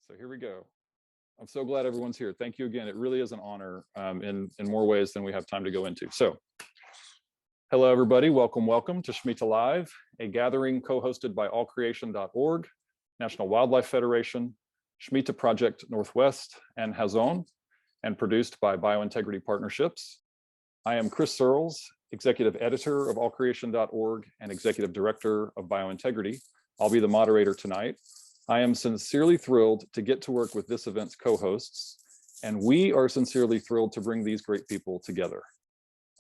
So here we go. I'm so glad everyone's here. Thank you again. It really is an honor in more ways than we have time to go into. So hello, everybody. Welcome to Shmita Live, a gathering co-hosted by allcreation.org, National Wildlife Federation, Shmita Project Northwest, and Hazon, and produced by BioIntegrity Partnerships. I am Chris Searles, Executive Editor of allcreation.org and Executive Director of BioIntegrity. I'll be the moderator tonight. I am sincerely thrilled to get to work with this event's co-hosts, and we are sincerely thrilled to bring these great people together.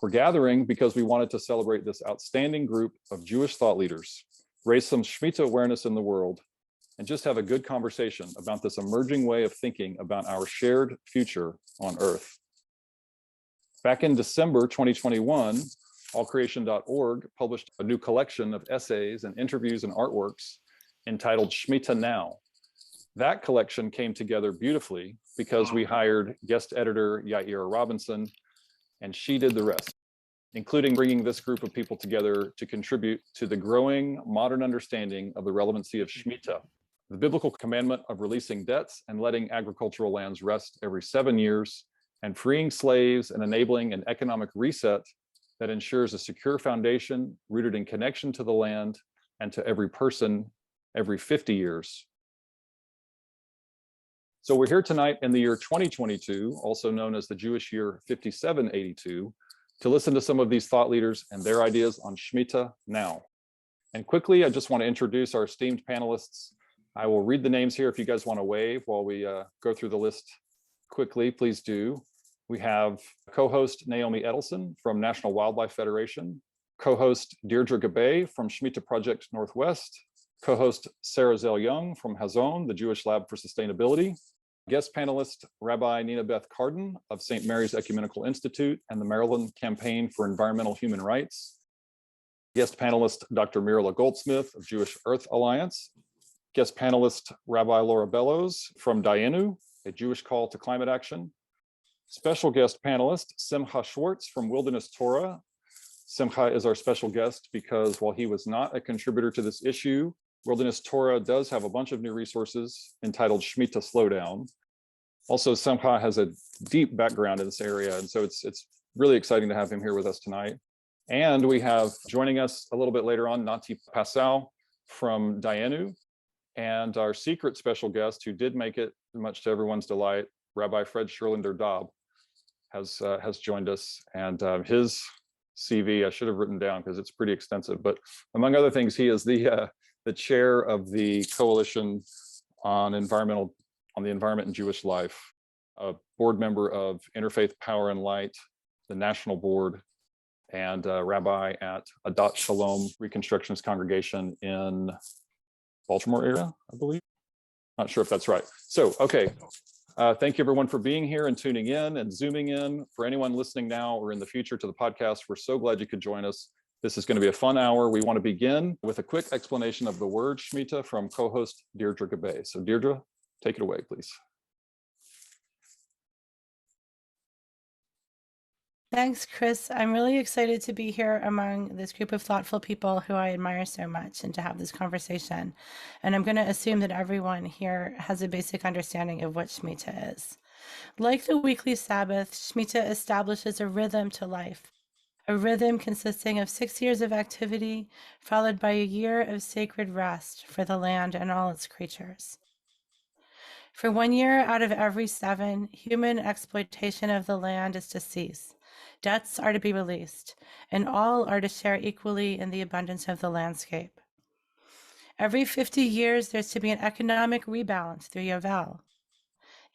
We're gathering because we wanted to celebrate this outstanding group of Jewish thought leaders, raise some Shmita awareness in the world, and just have a good conversation about this emerging way of thinking about our shared future on Earth. Back in December 2021, allcreation.org published a new collection of essays and interviews and artworks entitled Shmita Now. That collection came together beautifully because we hired guest editor Yaira Robinson, and she did the rest, including bringing this group of people together to contribute to the growing modern understanding of the relevancy of Shmita, the biblical commandment of releasing debts and letting agricultural lands rest every 7 years, and freeing slaves and enabling an economic reset that ensures a secure foundation rooted in connection to the land and to every person every 50 years. So we're here tonight in the year 2022, also known as the Jewish year 5782, to listen to some of these thought leaders and their ideas on Shmita Now. And quickly, I just want to introduce our esteemed panelists. I will read the names here. If you guys want to wave while we go through the list quickly, please do. We have co-host Naomi Edelson from National Wildlife Federation, co-host Deirdre Gabay from Shmita Project Northwest, co-host Sarah Zell-Young from Hazon, the Jewish Lab for Sustainability, guest panelist Rabbi Beth Cardin of St. Mary's Ecumenical Institute and the Maryland Campaign for Environmental Human Rights, guest panelist Dr. Mirla Goldsmith of Jewish Earth Alliance, guest panelist Rabbi Laura Bellows from Dayenu, a Jewish Call to Climate Action, special guest panelist Simcha Schwartz from Wilderness Torah. Simcha is our special guest because while he was not a contributor to this issue, Wilderness Torah does have a bunch of new resources entitled Shmita Slowdown. Also, Simcha has a deep background in this area, and so it's really exciting to have him here with us tonight. And we have joining us a little bit later on, Nati Passau from Dayenu, and our secret special guest who did make it, much to everyone's delight, Rabbi Fred Scherlinder-Daub has joined us, and his CV I should have written down because it's pretty extensive, but among other things, he is the chair of the Coalition on the Environment and Jewish Life, a board member of Interfaith Power and Light, the National Board, and a rabbi at Adat Shalom Reconstructionist Congregation in Baltimore area, I believe. Not sure if that's right. So, okay. Thank you everyone for being here and tuning in and zooming in. For anyone listening now or in the future to the podcast, we're so glad you could join us. This is going to be a fun hour. We want to begin with a quick explanation of the word Shmita from co-host Deirdre Gabay. So Deirdre, take it away, please. Thanks, Chris. I'm really excited to be here among this group of thoughtful people who I admire so much and to have this conversation. And I'm going to assume that everyone here has a basic understanding of what Shmita is. Like the weekly Sabbath, Shmita establishes a rhythm to life, a rhythm consisting of 6 years of activity, followed by a year of sacred rest for the land and all its creatures. For 1 year out of every 7, human exploitation of the land is to cease. Debts are to be released, and all are to share equally in the abundance of the landscape. Every 50 years, there's to be an economic rebalance through Yovel.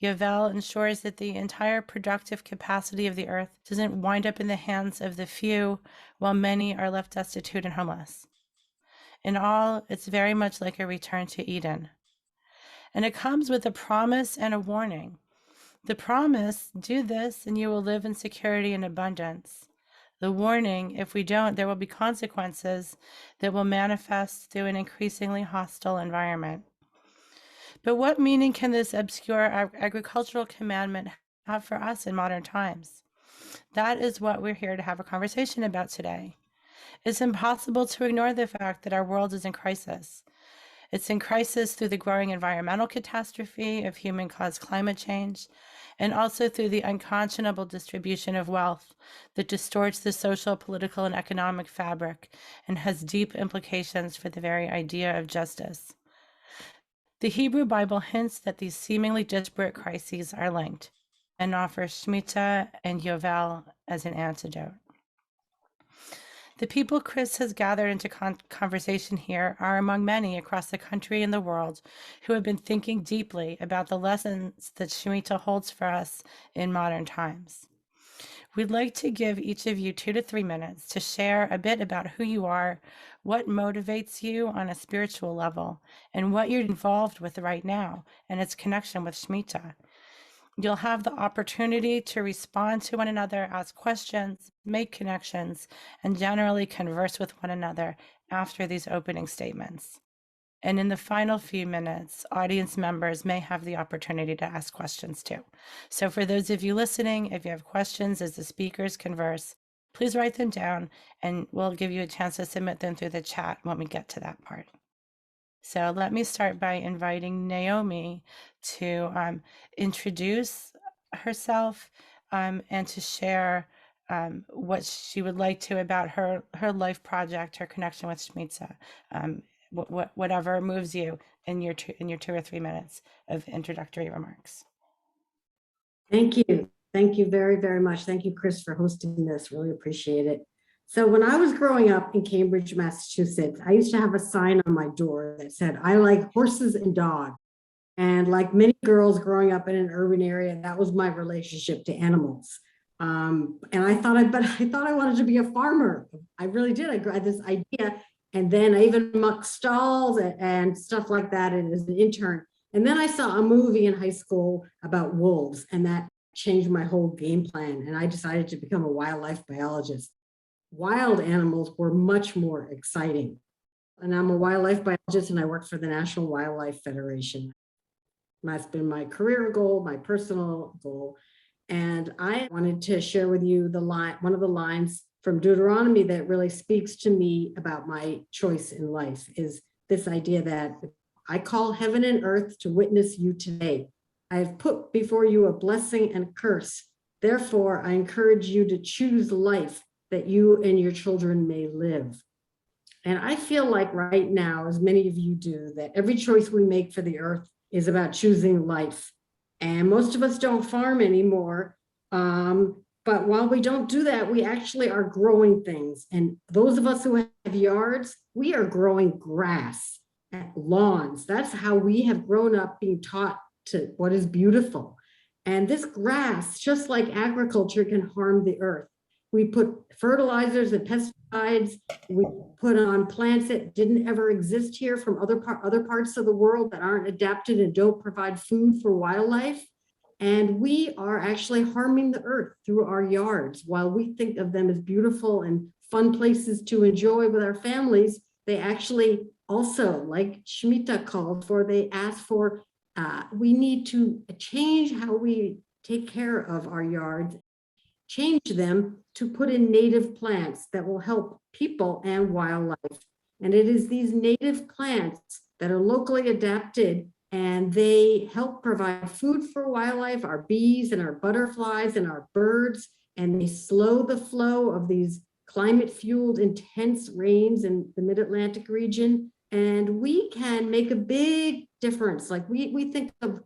Yovel ensures that the entire productive capacity of the earth doesn't wind up in the hands of the few, while many are left destitute and homeless. In all, it's very much like a return to Eden. And it comes with a promise and a warning. The promise, do this and you will live in security and abundance. The warning, if we don't, there will be consequences that will manifest through an increasingly hostile environment. But what meaning can this obscure agricultural commandment have for us in modern times? That is what we're here to have a conversation about today. It's impossible to ignore the fact that our world is in crisis. It's in crisis through the growing environmental catastrophe of human-caused climate change, and also through the unconscionable distribution of wealth that distorts the social, political, and economic fabric and has deep implications for the very idea of justice. The Hebrew Bible hints that these seemingly disparate crises are linked and offers Shmita and Yovel as an antidote. The people Chris has gathered into conversation here are among many across the country and the world who have been thinking deeply about the lessons that Shmita holds for us in modern times. We'd like to give each of you 2 to 3 minutes to share a bit about who you are, what motivates you on a spiritual level, and what you're involved with right now and its connection with Shmita. You'll have the opportunity to respond to one another, ask questions, make connections, and generally converse with one another after these opening statements. And in the final few minutes, audience members may have the opportunity to ask questions too. So for those of you listening, if you have questions as the speakers converse, please write them down and we'll give you a chance to submit them through the chat when we get to that part. So let me start by inviting Naomi to introduce herself and to share what she would like to about her life project, her connection with Shmita, whatever moves you in your 2 or 3 minutes of introductory remarks. Thank you. Thank you very, very much. Thank you, Chris, for hosting this. Really appreciate it. So when I was growing up in Cambridge, Massachusetts, I used to have a sign on my door that said, "I like horses and dogs." And like many girls growing up in an urban area, that was my relationship to animals. And I thought I wanted to be a farmer. I really did. I got this idea. And then I even mucked stalls and stuff like that as an intern. And then I saw a movie in high school about wolves, and that changed my whole game plan. And I decided to become a wildlife biologist. Wild animals were much more exciting. And I'm a wildlife biologist and I work for the National Wildlife Federation. That's been my career goal, my personal goal. And I wanted to share with you one of the lines from Deuteronomy that really speaks to me about my choice in life is this idea that I call heaven and earth to witness you today. I have put before you a blessing and a curse. Therefore, I encourage you to choose life that you and your children may live. And I feel like right now, as many of you do, that every choice we make for the earth is about choosing life. And most of us don't farm anymore. But while we don't do that, we actually are growing things. And those of us who have yards, we are growing grass, lawns. That's how we have grown up being taught to what is beautiful. And this grass, just like agriculture, can harm the earth. We put fertilizers and pesticides. We put on plants that didn't ever exist here from other parts of the world that aren't adapted and don't provide food for wildlife. And we are actually harming the earth through our yards. While we think of them as beautiful and fun places to enjoy with our families, they actually also, like Shmita called for, they ask for, we need to change how we take care of our yards, change them to put in native plants that will help people and wildlife. And it is these native plants that are locally adapted, and they help provide food for wildlife, our bees and our butterflies and our birds, and they slow the flow of these climate-fueled intense rains in the mid-Atlantic region. And we can make a big difference. Like we think of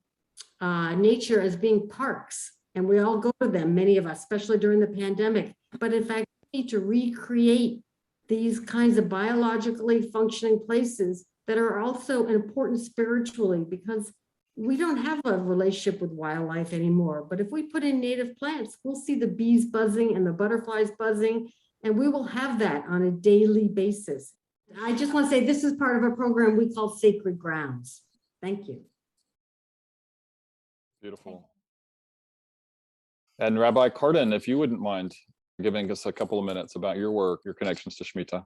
nature as being parks, and we all go to them, many of us, especially during the pandemic. But in fact, we need to recreate these kinds of biologically functioning places that are also important spiritually, because we don't have a relationship with wildlife anymore. But if we put in native plants, we'll see the bees buzzing and the butterflies buzzing, and we will have that on a daily basis. I just want to say this is part of a program we call Sacred Grounds. Thank you. Beautiful. And Rabbi Cardin, if you wouldn't mind giving us a couple of minutes about your work, your connections to Shmita.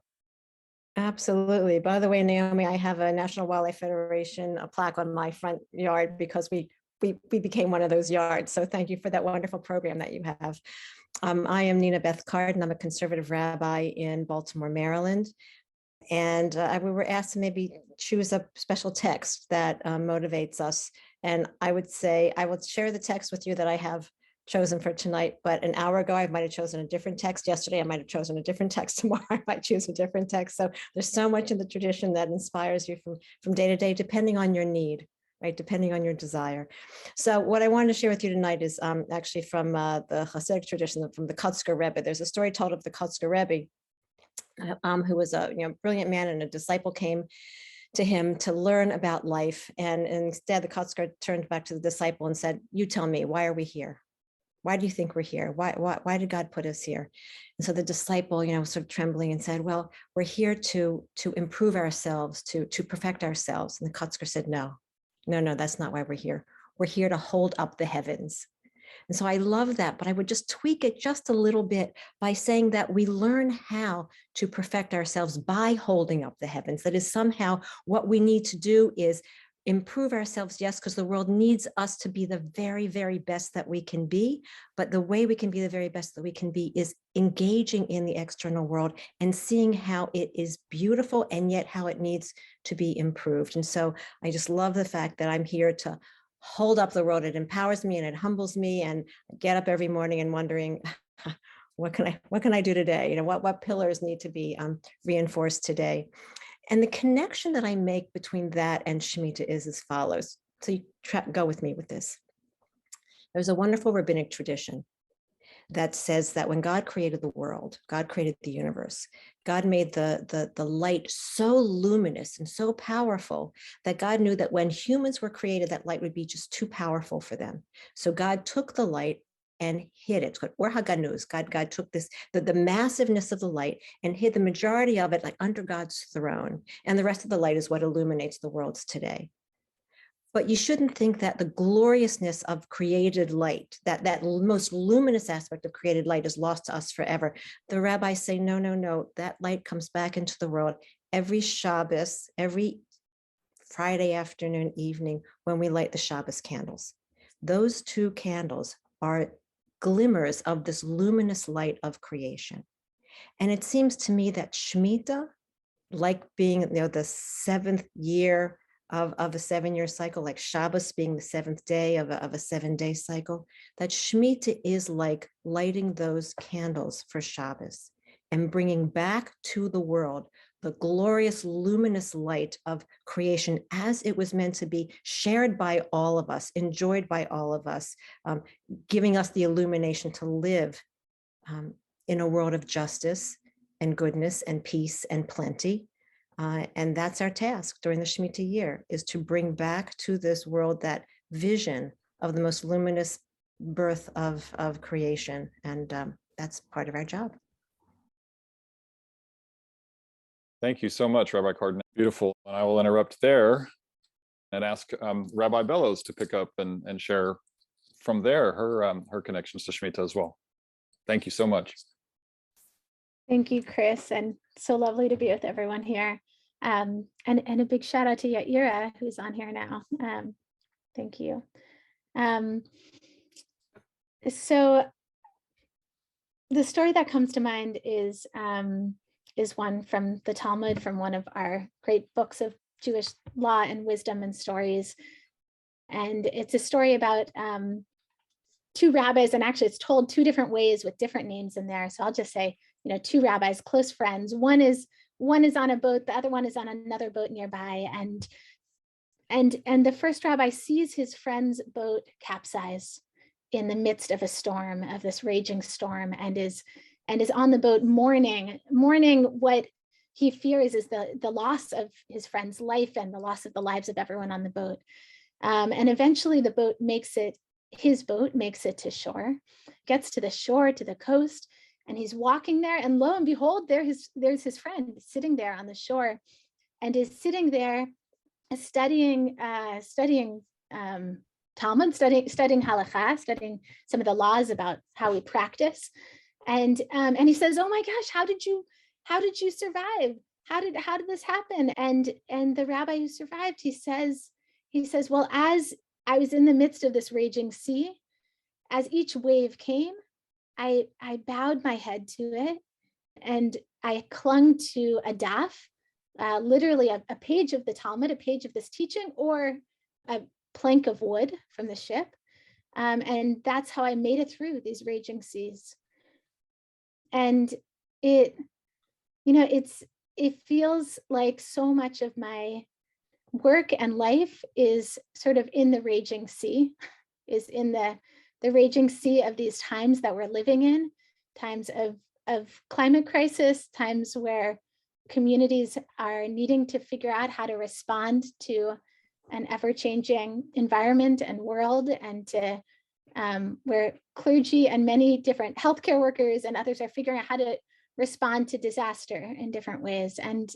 Absolutely. By the way, Naomi, I have a National Wildlife Federation a plaque on my front yard because we became one of those yards. So thank you for that wonderful program that you have. I am Beth Cardin. I'm a conservative rabbi in Baltimore, Maryland. And we were asked to maybe choose a special text that motivates us. And I would say, I will share the text with you that I have chosen for tonight, but an hour ago, I might have chosen a different text. Yesterday, I might have chosen a different text. Tomorrow, I might choose a different text. So there's so much in the tradition that inspires you from day to day, depending on your need, right? Depending on your desire. So what I wanted to share with you tonight is actually from the Hasidic tradition, from the Kotzker Rebbe. There's a story told of the Kotzker Rebbe, who was a brilliant man, and a disciple came to him to learn about life. And instead, the Kotzker turned back to the disciple and said, "You tell me, why are we here? Why do you think we're here? Why did God put us here?" And so the disciple, sort of trembling, and said, "Well, we're here to improve ourselves, to perfect ourselves." And the Kotzker said, no, that's not why we're here. We're here to hold up the heavens. And so I love that, but I would just tweak it just a little bit by saying that we learn how to perfect ourselves by holding up the heavens. That is somehow what we need to do is improve ourselves, yes, because the world needs us to be the very, very best that we can be. But the way we can be the very best that we can be is engaging in the external world and seeing how it is beautiful and yet how it needs to be improved. And so I just love the fact that I'm here to hold up the world. It empowers me and it humbles me, and I get up every morning and wondering, what can I do today? What pillars need to be reinforced today? And the connection that I make between that and Shmita is as follows. So you go with me with this. There's a wonderful rabbinic tradition that says that when God created the world, God created the universe, God made the light so luminous and so powerful that God knew that when humans were created, that light would be just too powerful for them. So God took the light and hid it. Or how God knows, God took the massiveness of the light and hid the majority of it like under God's throne. And the rest of the light is what illuminates the worlds today. But you shouldn't think that the gloriousness of created light, that most luminous aspect of created light, is lost to us forever. The rabbis say, no, that light comes back into the world every Shabbos, every Friday afternoon, evening, when we light the Shabbos candles. Those two candles are glimmers of this luminous light of creation. And it seems to me that Shmita, like being the seventh year of a 7-year cycle, like Shabbos being the seventh day of a 7-day cycle, that Shmita is like lighting those candles for Shabbos and bringing back to the world the glorious luminous light of creation as it was meant to be, shared by all of us, enjoyed by all of us, giving us the illumination to live in a world of justice and goodness and peace and plenty. And that's our task during the Shmita year, is to bring back to this world that vision of the most luminous birth of creation. And that's part of our job. Thank you so much, Rabbi Cardin. Beautiful. And I will interrupt there and ask Rabbi Bellows to pick up and share from there her connections to Shmita as well. Thank you so much. Thank you, Chris, and so lovely to be with everyone here. And a big shout out to Yaira, who's on here now. Thank you. So the story that comes to mind is one from the Talmud, from one of our great books of Jewish law and wisdom and stories. And it's a story about two rabbis, and actually it's told two different ways with different names in there. So I'll just say, two rabbis, close friends. One is on a boat, the other one is on another boat nearby. And the first rabbi sees his friend's boat capsize in the midst of a storm, of this raging storm, and is on the boat mourning what he fears is the loss of his friend's life and the loss of the lives of everyone on the boat. And eventually his boat makes it to shore, gets to the shore, to the coast, and he's walking there, and lo and behold, there's his friend sitting there on the shore, and is sitting there studying Talmud, studying halakha, studying some of the laws about how we practice. And he says, "Oh my gosh, how did you survive? How did this happen?" And the rabbi who survived, he says, "Well, as I was in the midst of this raging sea, as each wave came, I bowed my head to it, and I clung to a daf literally a page of the Talmud, a page of this teaching, or a plank of wood from the ship. And that's how I made it through these raging seas. And it feels like so much of my work and life is sort of in the raging sea, is in the raging sea of these times that we're living in, times of climate crisis, times where communities are needing to figure out how to respond to an ever-changing environment and world, and to where clergy and many different healthcare workers and others are figuring out how to respond to disaster in different ways. And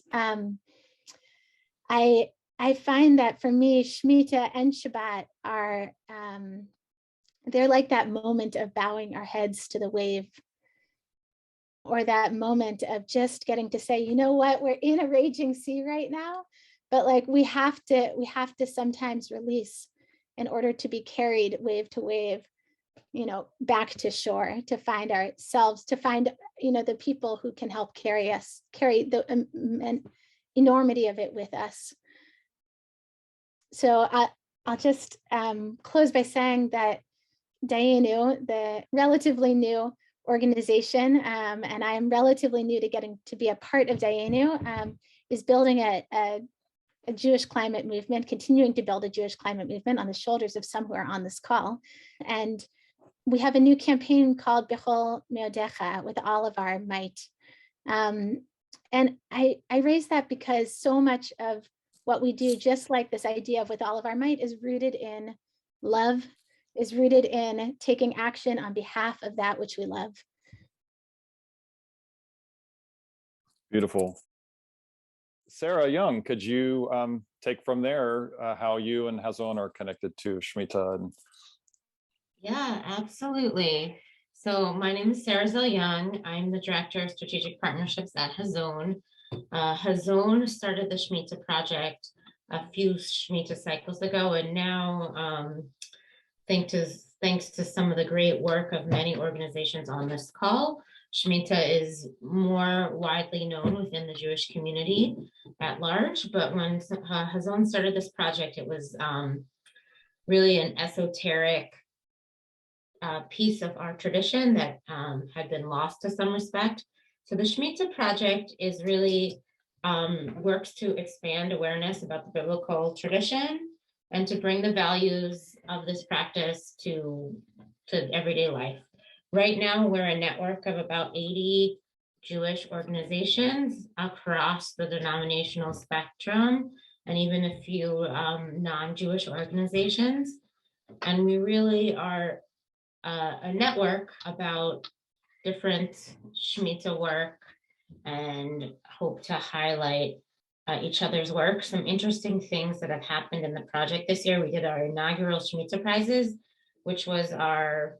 I find that for me, Shmita and Shabbat are, they're like that moment of bowing our heads to the wave, or that moment of just getting to say, you know what, we're in a raging sea right now, but like we have to sometimes release in order to be carried wave to wave, back to shore, to find ourselves, to find, the people who can help carry the enormity of it with us. So I'll just close by saying that Dayenu, the relatively new organization, and I am relatively new to getting to be a part of Dayenu, is building a Jewish climate movement, continuing to build a Jewish climate movement on the shoulders of some who are on this call. And we have a new campaign called Bechol Meodecha, with all of our might. And I raise that because so much of what we do, just like this idea of with all of our might, is rooted in love, is rooted in taking action on behalf of that which we love. Beautiful. Sarah Young, could you take from there how you and Hazon are connected to Shmita? Yeah, absolutely. So my name is Sarah Young. I'm the Director of Strategic Partnerships at Hazon. Hazon started the Shmita Project a few Shmita cycles ago, and now thanks to some of the great work of many organizations on this call, Shmita is more widely known within the Jewish community at large. But when Hazon started this project, it was really an esoteric piece of our tradition that had been lost to some respect. So the Shmita Project is really works to expand awareness about the biblical tradition and to bring the values of this practice to everyday life. Right now, we're a network of about 80 Jewish organizations across the denominational spectrum, and even a few non-Jewish organizations. And we really are a network about different Shmita work, and hope to highlight each other's work. Some interesting things that have happened in the project this year: we did our inaugural Shmita Prizes, which was our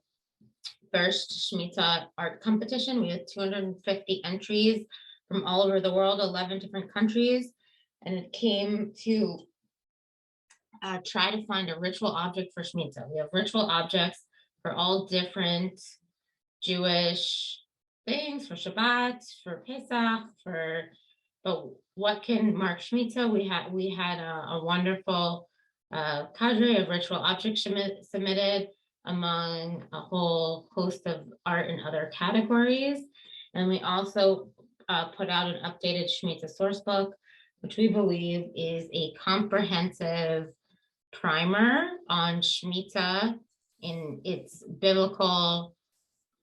first Shmita art competition. We had 250 entries from all over the world, 11 different countries, and it came to try to find a ritual object for Shmita. We have ritual objects for all different Jewish things, for Shabbat, for Pesach, but what can mark Shmita? We had a wonderful cadre of ritual objects submitted among a whole host of art and other categories. And we also put out an updated Shmita source book, which we believe is a comprehensive primer on Shmita in its biblical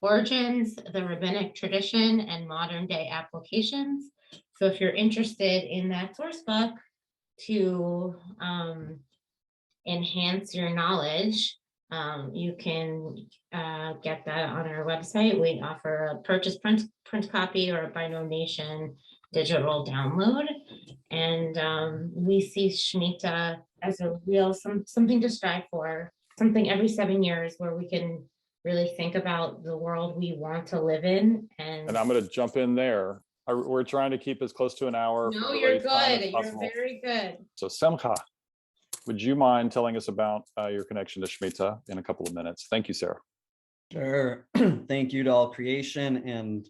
origins, the rabbinic tradition, and modern day applications. So if you're interested in that source book to enhance your knowledge, you can get that on our website. We offer a purchase print copy or a by donation digital download. And we see Shmita as a real something to strive for, something every 7 years where we can really think about the world we want to live in. And I'm going to jump in there. We're trying to keep as close to an hour. No, you're good. You're very good. So Simcha, would you mind telling us about your connection to Shmita in a couple of minutes? Thank you, Sarah. Sure. Thank you to all creation and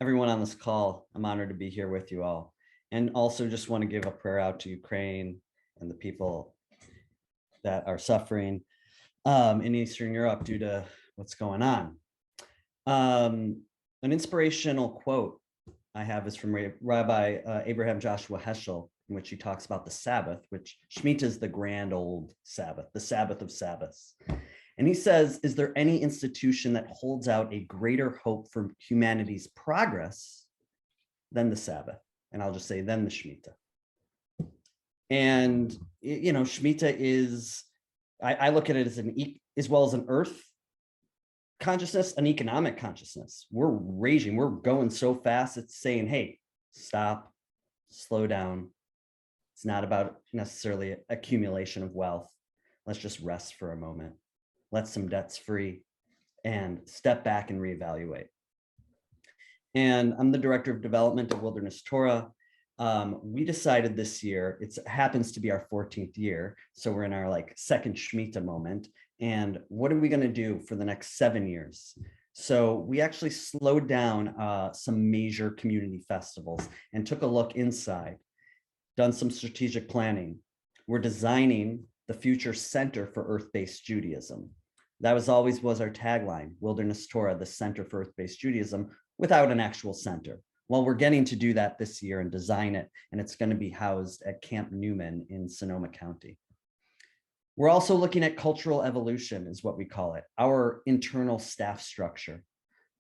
everyone on this call. I'm honored to be here with you all. And also just want to give a prayer out to Ukraine and the people that are suffering in Eastern Europe due to what's going on. An inspirational quote I have is from Rabbi Abraham Joshua Heschel, in which he talks about the Sabbath, which Shmita is the grand old Sabbath, the Sabbath of Sabbaths. And he says, is there any institution that holds out a greater hope for humanity's progress than the Sabbath? And I'll just say, then the Shmita. And, you know, Shmita is, I look at it as well as an earth consciousness, an economic consciousness. We're raging, we're going so fast. It's saying, hey, stop, slow down. It's not about necessarily accumulation of wealth. Let's just rest for a moment. Let some debts free and step back and reevaluate. And I'm the director of development at Wilderness Torah. We decided this year, it happens to be our 14th year. So we're in our second Shmita moment. And what are we going to do for the next 7 years? So we actually slowed down some major community festivals and took a look inside, done some strategic planning. We're designing the future center for earth-based Judaism. That was our tagline, Wilderness Torah, the center for earth-based Judaism, without an actual center. Well, we're getting to do that this year and design it, and it's going to be housed at Camp Newman in Sonoma County. We're also looking at cultural evolution, is what we call it, our internal staff structure.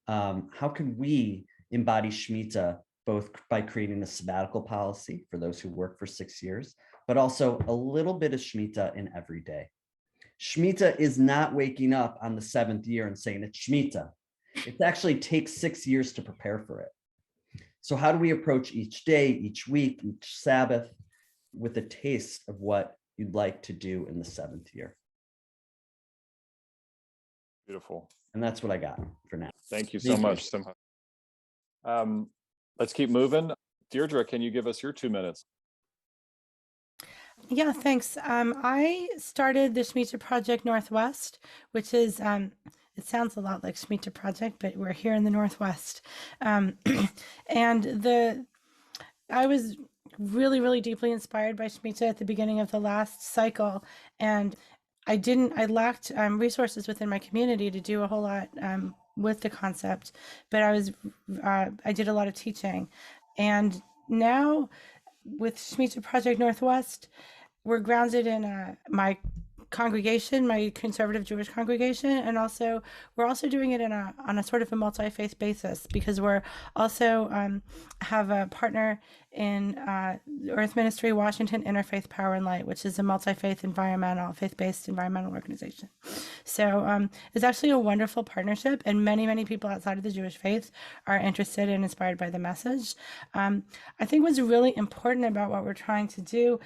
How can we embody Shmita both by creating a sabbatical policy for those who work for 6 years, but also a little bit of Shmita in every day. Shmita is not waking up on the 7th year and saying it's Shmita. It actually takes 6 years to prepare for it. So how do we approach each day, each week, each Sabbath with a taste of what you'd like to do in the 7th year? Beautiful. And that's what I got for now. Thank you so much. Let's keep moving. Deirdre, can you give us your 2 minutes? Yeah, thanks. I started the Shmita Project Northwest, which is, it sounds a lot like Shmita Project, but we're here in the Northwest. And I was really, really deeply inspired by Shmita at the beginning of the last cycle. And I lacked resources within my community to do a whole lot with the concept, but I did a lot of teaching. And now with Shmita Project Northwest, we're grounded in my congregation, my conservative Jewish congregation, and we're also doing it on a sort of a multi-faith basis, because we're also have a partner in Earth Ministry Washington Interfaith Power and Light, which is a multi-faith faith-based environmental organization. So it's actually a wonderful partnership, and many people outside of the Jewish faith are interested and inspired by the message. I think what's really important about what we're trying to do,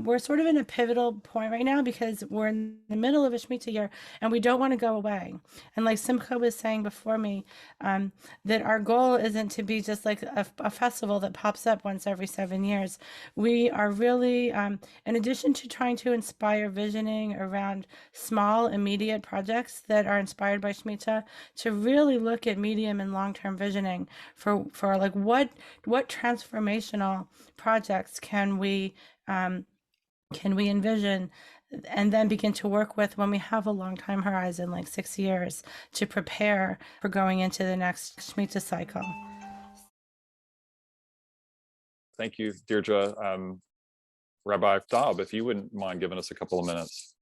we're sort of in a pivotal point right now because we're in the middle of a Shmita year and we don't want to go away. And like Simcha was saying before me, that our goal isn't to be just like a festival that pops up once every 7 years. We are really, in addition to trying to inspire visioning around small, immediate projects that are inspired by Shmita, to really look at medium and long-term visioning for like what transformational projects can we envision and then begin to work with when we have a long time horizon, like 6 years, to prepare for going into the next Shmita cycle. Thank you, Deirdre. Rabbi Taub, if you wouldn't mind giving us a couple of minutes.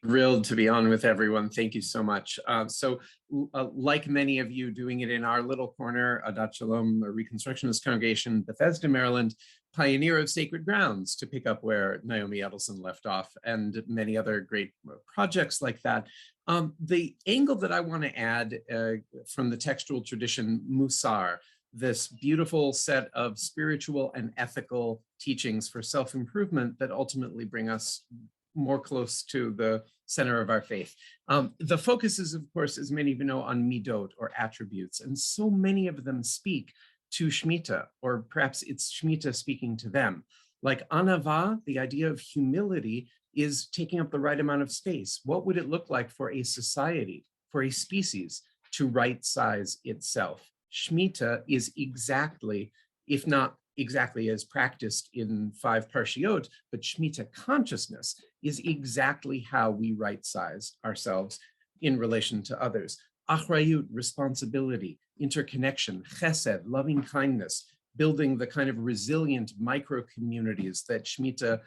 Thrilled to be on with everyone. Thank you so much. Like many of you, doing it in our little corner, Adat Shalom, a Reconstructionist congregation, Bethesda, Maryland, pioneer of sacred grounds, to pick up where Naomi Edelson left off, and many other great projects like that. The angle that I want to add from the textual tradition, Musar, this beautiful set of spiritual and ethical teachings for self-improvement that ultimately bring us more close to the center of our faith. The focus is, of course, as many of you know, on midot, or attributes, and so many of them speak to Shmita, or perhaps it's Shmita speaking to them. Like anava, the idea of humility is taking up the right amount of space. What would it look like for a society, for a species, to right size itself? Shmita is exactly, if not exactly as practiced in 5 parshiot, but Shmita consciousness is exactly how we right-size ourselves in relation to others. Achrayut, responsibility, interconnection, chesed, loving kindness, building the kind of resilient micro communities that Shmita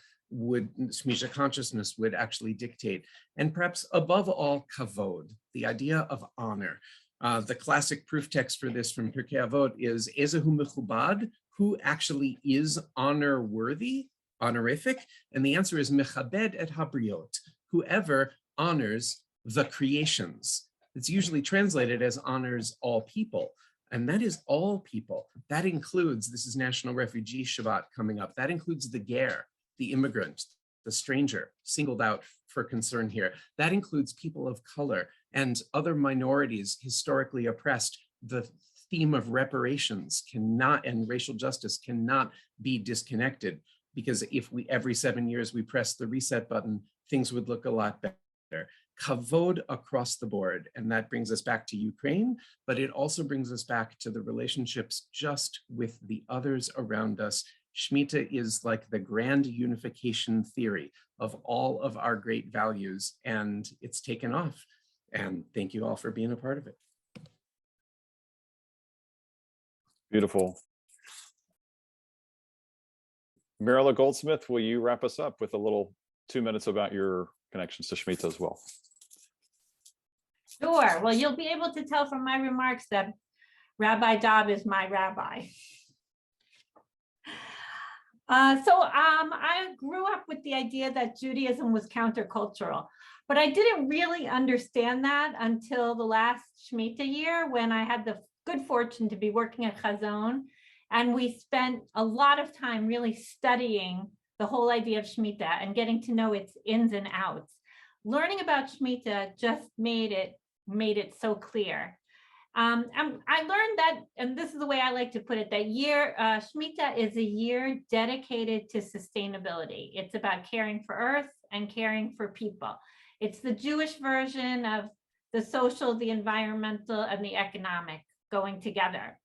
consciousness would actually dictate. And perhaps above all, kavod, the idea of honor. The classic proof text for this from Pirkei Avot is Ezehu mechubad, who actually is honor worthy, honorific? And the answer is mechabed et habriot, whoever honors the creations. It's usually translated as honors all people. And that is all people. That includes, this is National Refugee Shabbat coming up, that includes the ger, the immigrant, the stranger, singled out for concern here. That includes people of color and other minorities historically oppressed. The theme of reparations cannot, and racial justice cannot be disconnected, because if we, every 7 years we press the reset button, things would look a lot better. Kavod across the board. And that brings us back to Ukraine, but it also brings us back to the relationships just with the others around us. Shmita is like the grand unification theory of all of our great values, and it's taken off. And thank you all for being a part of it. Beautiful. Marilla Goldsmith, will you wrap us up with a little 2 minutes about your connections to Shmita as well? Sure. Well, you'll be able to tell from my remarks that Rabbi Dobb is my rabbi. I grew up with the idea that Judaism was countercultural, but I didn't really understand that until the last Shmita year, when I had the good fortune to be working at Hazon, and we spent a lot of time really studying the whole idea of Shmita and getting to know its ins and outs. Learning about Shmita just made it so clear. I learned that, and this is the way I like to put it, that Shmita is a year dedicated to sustainability. It's about caring for Earth and caring for people. It's the Jewish version of the social, the environmental, and the economic going together.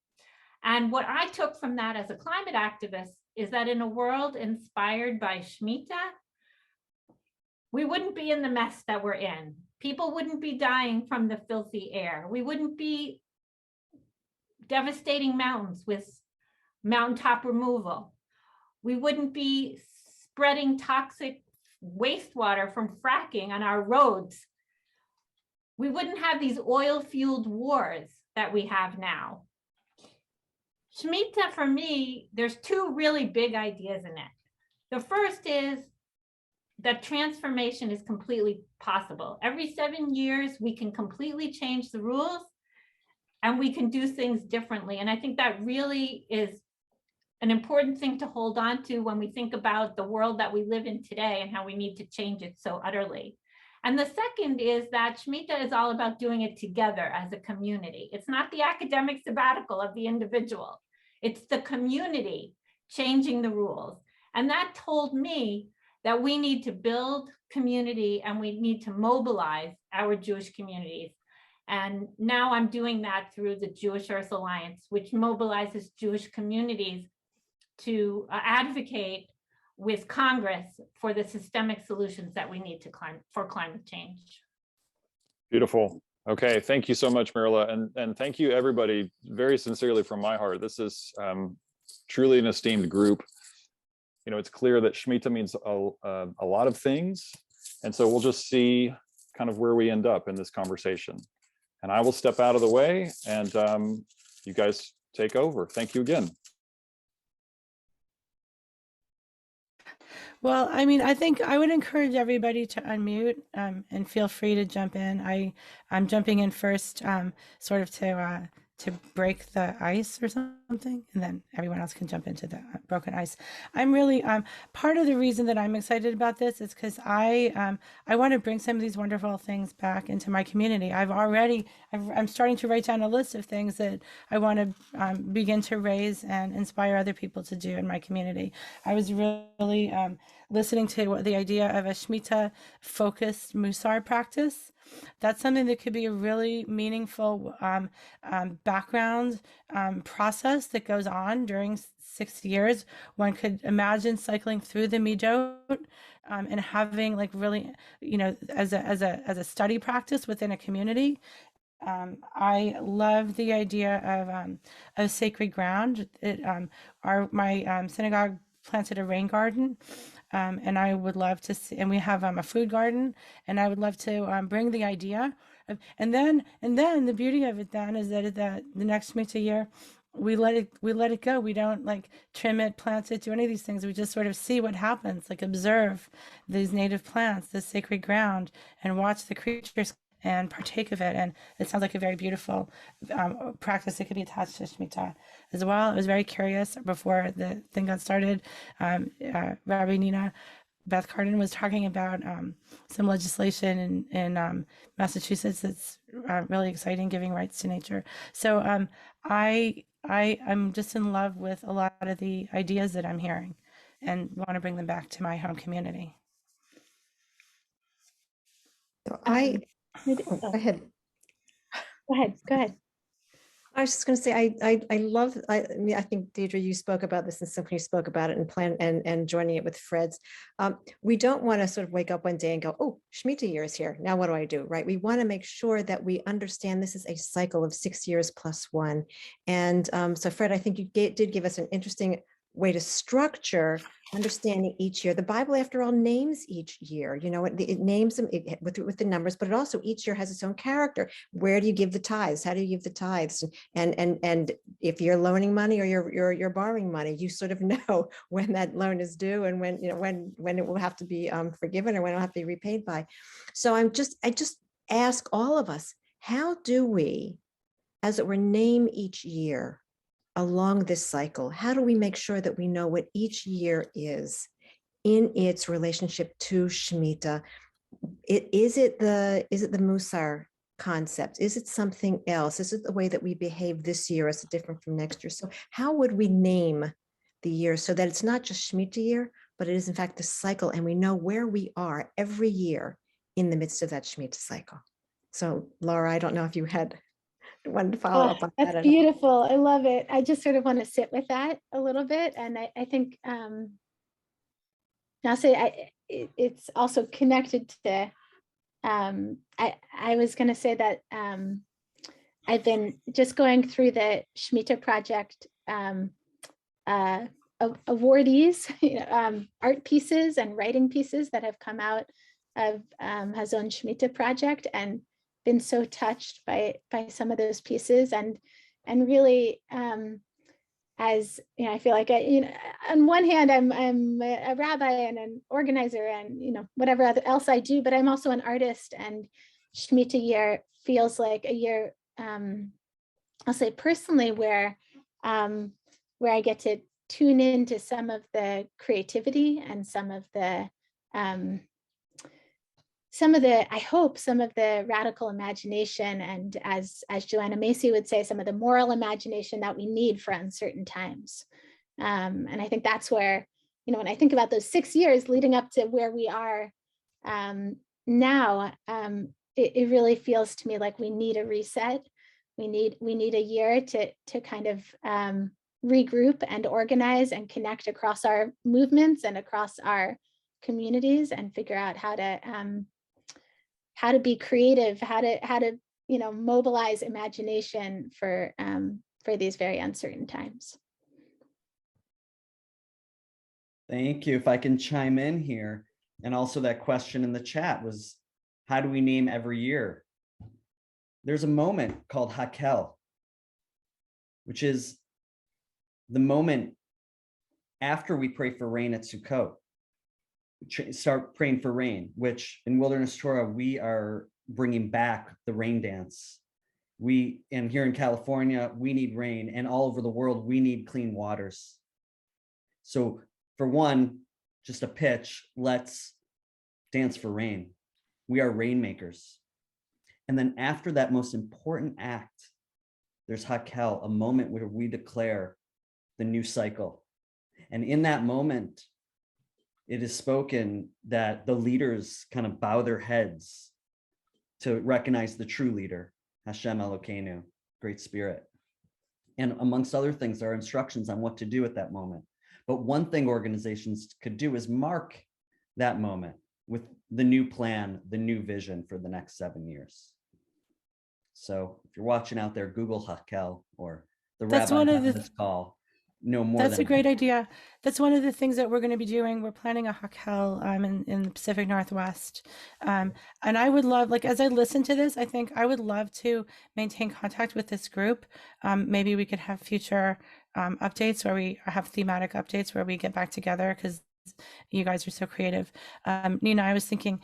And what I took from that as a climate activist is that in a world inspired by Shmita, we wouldn't be in the mess that we're in. People wouldn't be dying from the filthy air. We wouldn't be devastating mountains with mountaintop removal. We wouldn't be spreading toxic wastewater from fracking on our roads. We wouldn't have these oil-fueled wars that we have now. Shmita, for me, there's 2 really big ideas in it. The first is that transformation is completely possible. Every 7 years, we can completely change the rules and we can do things differently. And I think that really is an important thing to hold on to when we think about the world that we live in today and how we need to change it so utterly. And the second is that Shmita is all about doing it together as a community. It's not the academic sabbatical of the individual. It's the community changing the rules. And that told me that we need to build community and we need to mobilize our Jewish communities. And now I'm doing that through the Jewish Earth Alliance, which mobilizes Jewish communities to advocate with Congress for the systemic solutions that we need for climate change. Beautiful. Okay, thank you so much, Marilla, and thank you everybody very sincerely from my heart. This is truly an esteemed group. You know, it's clear that Shmita means a lot of things, and so we'll just see kind of where we end up in this conversation. And I will step out of the way, and you guys take over. Thank you again. Well, I mean, I think I would encourage everybody to unmute and feel free to jump in. I'm jumping in first, sort of to break the ice or something, and then everyone else can jump into the broken ice. I'm really part of the reason that I'm excited about this is because I want to bring some of these wonderful things back into my community. I'm starting to write down a list of things that I want to begin to raise and inspire other people to do in my community. I was really listening to the idea of a Shmita focused Musar practice. that's something that could be a really meaningful background process that goes on during 6 years. One could imagine cycling through the midot and having like really, as a study practice within a community. I love the idea of sacred ground. My synagogue planted a rain garden, and I would love to see. And we have a food garden, and I would love to bring the idea of. And then the beauty of it then is that the next Shmita year, we let it go. We don't like trim it, plant it, do any of these things. We just sort of see what happens, like observe these native plants, this sacred ground, and watch the creatures and partake of it. And it sounds like a very beautiful practice that could be attached to Shmita as well. I was very curious before the thing got started. Rabbi Nina, Beth Cardin was talking about some legislation in Massachusetts that's really exciting, giving rights to nature. So I'm just in love with a lot of the ideas that I'm hearing and want to bring them back to my home community. So Go ahead. Go ahead. I was just going to say, I love, I mean, I think Deidre, you spoke about this and somebody spoke about it and plan and joining it with Fred's. We don't want to sort of wake up one day and go, oh, Shmita year is here. Now what do I do? Right. We want to make sure that we understand this is a cycle of 6 years plus one. And so Fred, I think you did give us an interesting way to structure understanding each year. The Bible, after all, names each year. It names them with the numbers, but it also each year has its own character. Where do you give the tithes? How do you give the tithes? And if you're loaning money or you're borrowing money, you sort of know when that loan is due and when it will have to be forgiven or when it will have to be repaid by. So I just ask all of us, how do we, as it were, name each year along this cycle? How do we make sure that we know what each year is in its relationship to Shmita? Is it the Musar concept? Is it something else? Is it the way that we behave this year as different from next year? So how would we name the year so that it's not just Shmita year, but it is in fact the cycle, and we know where we are every year in the midst of that Shmita cycle? So Laura, I don't know if you had wanted to follow up on that. That's beautiful. I love it. I just sort of want to sit with that a little bit. And I think I'll say it's also connected to, I was going to say that I've been just going through the Shmita Project awardees, art pieces and writing pieces that have come out of Hazon Shmita Project, and been so touched by some of those pieces, and really as I feel like on one hand I'm a rabbi and an organizer and whatever else I do, but I'm also an artist, and Shmita year feels like a year, I'll say personally, where I get to tune into some of the creativity and some of the I hope some of the radical imagination, and as Joanna Macy would say, some of the moral imagination that we need for uncertain times. And I think that's where, when I think about those 6 years leading up to where we are now, it really feels to me like we need a reset. We need a year to kind of regroup and organize and connect across our movements and across our communities, and figure out how to be creative, how to mobilize imagination for these very uncertain times. Thank you. If I can chime in here, and also that question in the chat was, how do we name every year? There's a moment called Hakel, which is the moment after we pray for rain at Sukkot. Start praying for rain, which in Wilderness Torah, we are bringing back the rain dance. And here in California, we need rain, and all over the world, we need clean waters. So for one, just a pitch, let's dance for rain. We are rainmakers. And then after that most important act, there's Hakel, a moment where we declare the new cycle. And in that moment, it is spoken that the leaders kind of bow their heads to recognize the true leader, Hashem Elokeinu, Great Spirit. And amongst other things, there are instructions on what to do at that moment. But one thing organizations could do is mark that moment with the new plan, the new vision for the next 7 years. So if you're watching out there, Google Hakel or the That's rabbi one of on the this call. No more That's than a great idea. That's one of the things that we're going to be doing. We're planning a Hakel in the Pacific Northwest. And I would love, like, as I listen to this, I think I would love to maintain contact with this group. Maybe we could have future updates where we have thematic updates where we get back together because you guys are so creative. Nina, I was thinking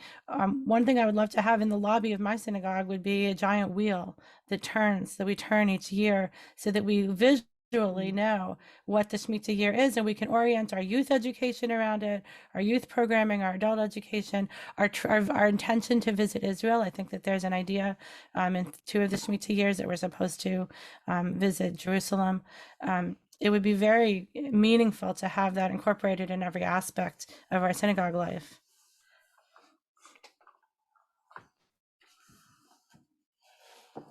one thing I would love to have in the lobby of my synagogue would be a giant wheel that turns, that we turn each year so that we visually know what the Shmita year is, and we can orient our youth education around it, our youth programming, our adult education, our intention to visit Israel. I think that there's an idea in 2 of the Shmita years that we're supposed to visit Jerusalem. It would be very meaningful to have that incorporated in every aspect of our synagogue life.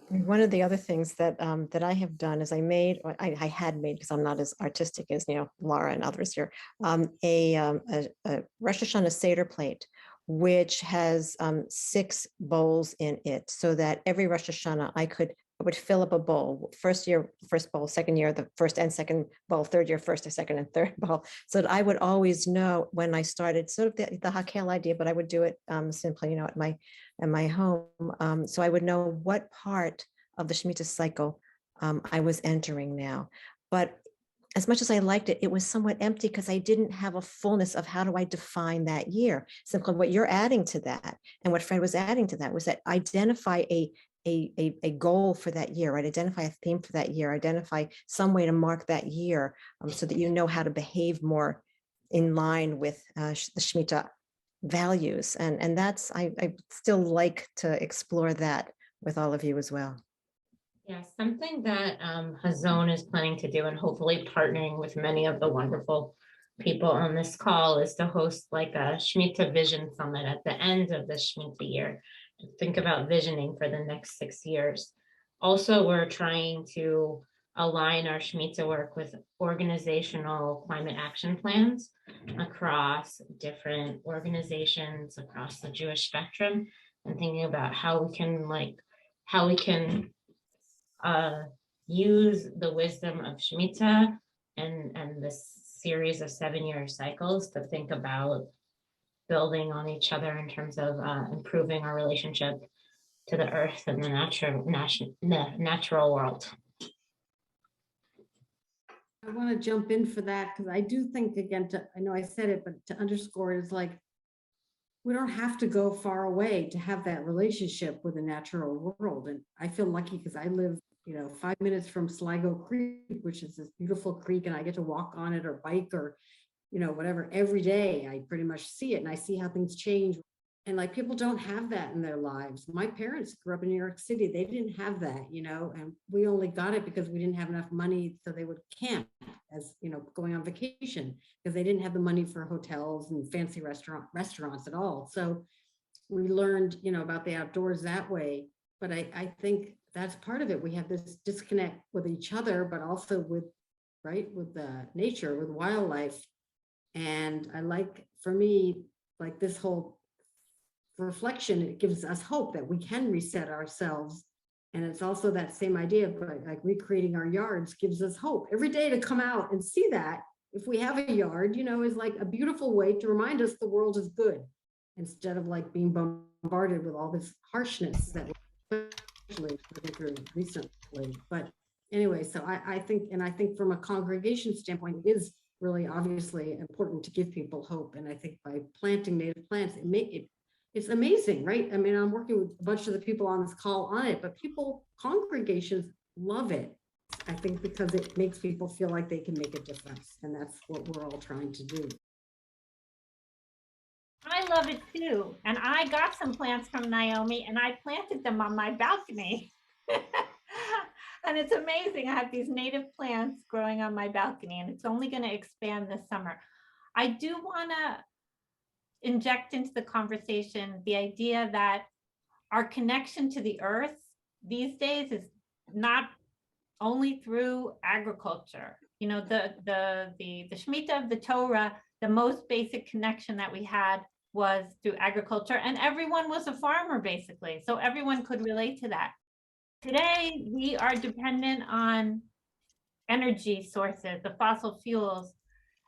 One of the other things that that I have done is I had made, because I'm not as artistic as Laura and others here, a Rosh Hashanah Seder plate, which has 6 bowls in it, so that every Rosh Hashanah I would fill up a bowl. First year, first bowl; second year, the first and second bowl; third year, first, second, and third bowl. So that I would always know when I started, sort of the Hakel idea, but I would do it simply, at my home. So I would know what part of the Shemitah cycle I was entering now. But as much as I liked it, it was somewhat empty because I didn't have a fullness of how do I define that year. Simply what you're adding to that, and what Fred was adding to that, was that identify a goal for that year, right? Identify a theme for that year, identify some way to mark that year so that you know how to behave more in line with the Shemitah values. And that's, I still like to explore that with all of you as well. Yeah, something that Hazon is planning to do, and hopefully partnering with many of the wonderful people on this call, is to host like a Shmita Vision Summit at the end of the Shmita year. To think about visioning for the next 6 years. Also, we're trying to align our Shmita work with organizational climate action plans across different organizations across the Jewish spectrum, and thinking about how we can use the wisdom of Shmita and this series of 7-year cycles to think about building on each other in terms of improving our relationship to the earth and the natural world. I want to jump in for that because I do think, again, I know I said it, but to underscore it is like, we don't have to go far away to have that relationship with the natural world. And I feel lucky because I live, 5 minutes from Sligo Creek, which is this beautiful creek, and I get to walk on it or bike or whatever every day. I pretty much see it and I see how things change. And like, people don't have that in their lives. My parents grew up in New York City. They didn't have that, and we only got it because we didn't have enough money. So they would camp as, going on vacation because they didn't have the money for hotels and fancy restaurants at all. So we learned, about the outdoors that way. But I think that's part of it. We have this disconnect with each other, but also with nature, with wildlife. And I like, for me, like this whole reflection, it gives us hope that we can reset ourselves. And it's also that same idea, but like recreating our yards gives us hope every day to come out and see that if we have a yard, is like a beautiful way to remind us the world is good, instead of like being bombarded with all this harshness that we're especially recently. But anyway, so I think from a congregation standpoint, it is really obviously important to give people hope. And I think by planting native plants, it's amazing, right? I mean, I'm working with a bunch of the people on this call on it, but congregations love it. I think because it makes people feel like they can make a difference. And that's what we're all trying to do. I love it too. And I got some plants from Naomi and I planted them on my balcony. And it's amazing. I have these native plants growing on my balcony, and it's only going to expand this summer. I do want to inject into the conversation the idea that our connection to the earth these days is not only through agriculture. You know, the Shmita of the Torah, the most basic connection that we had was through agriculture, and everyone was a farmer basically. So everyone could relate to that. Today, we are dependent on energy sources, the fossil fuels,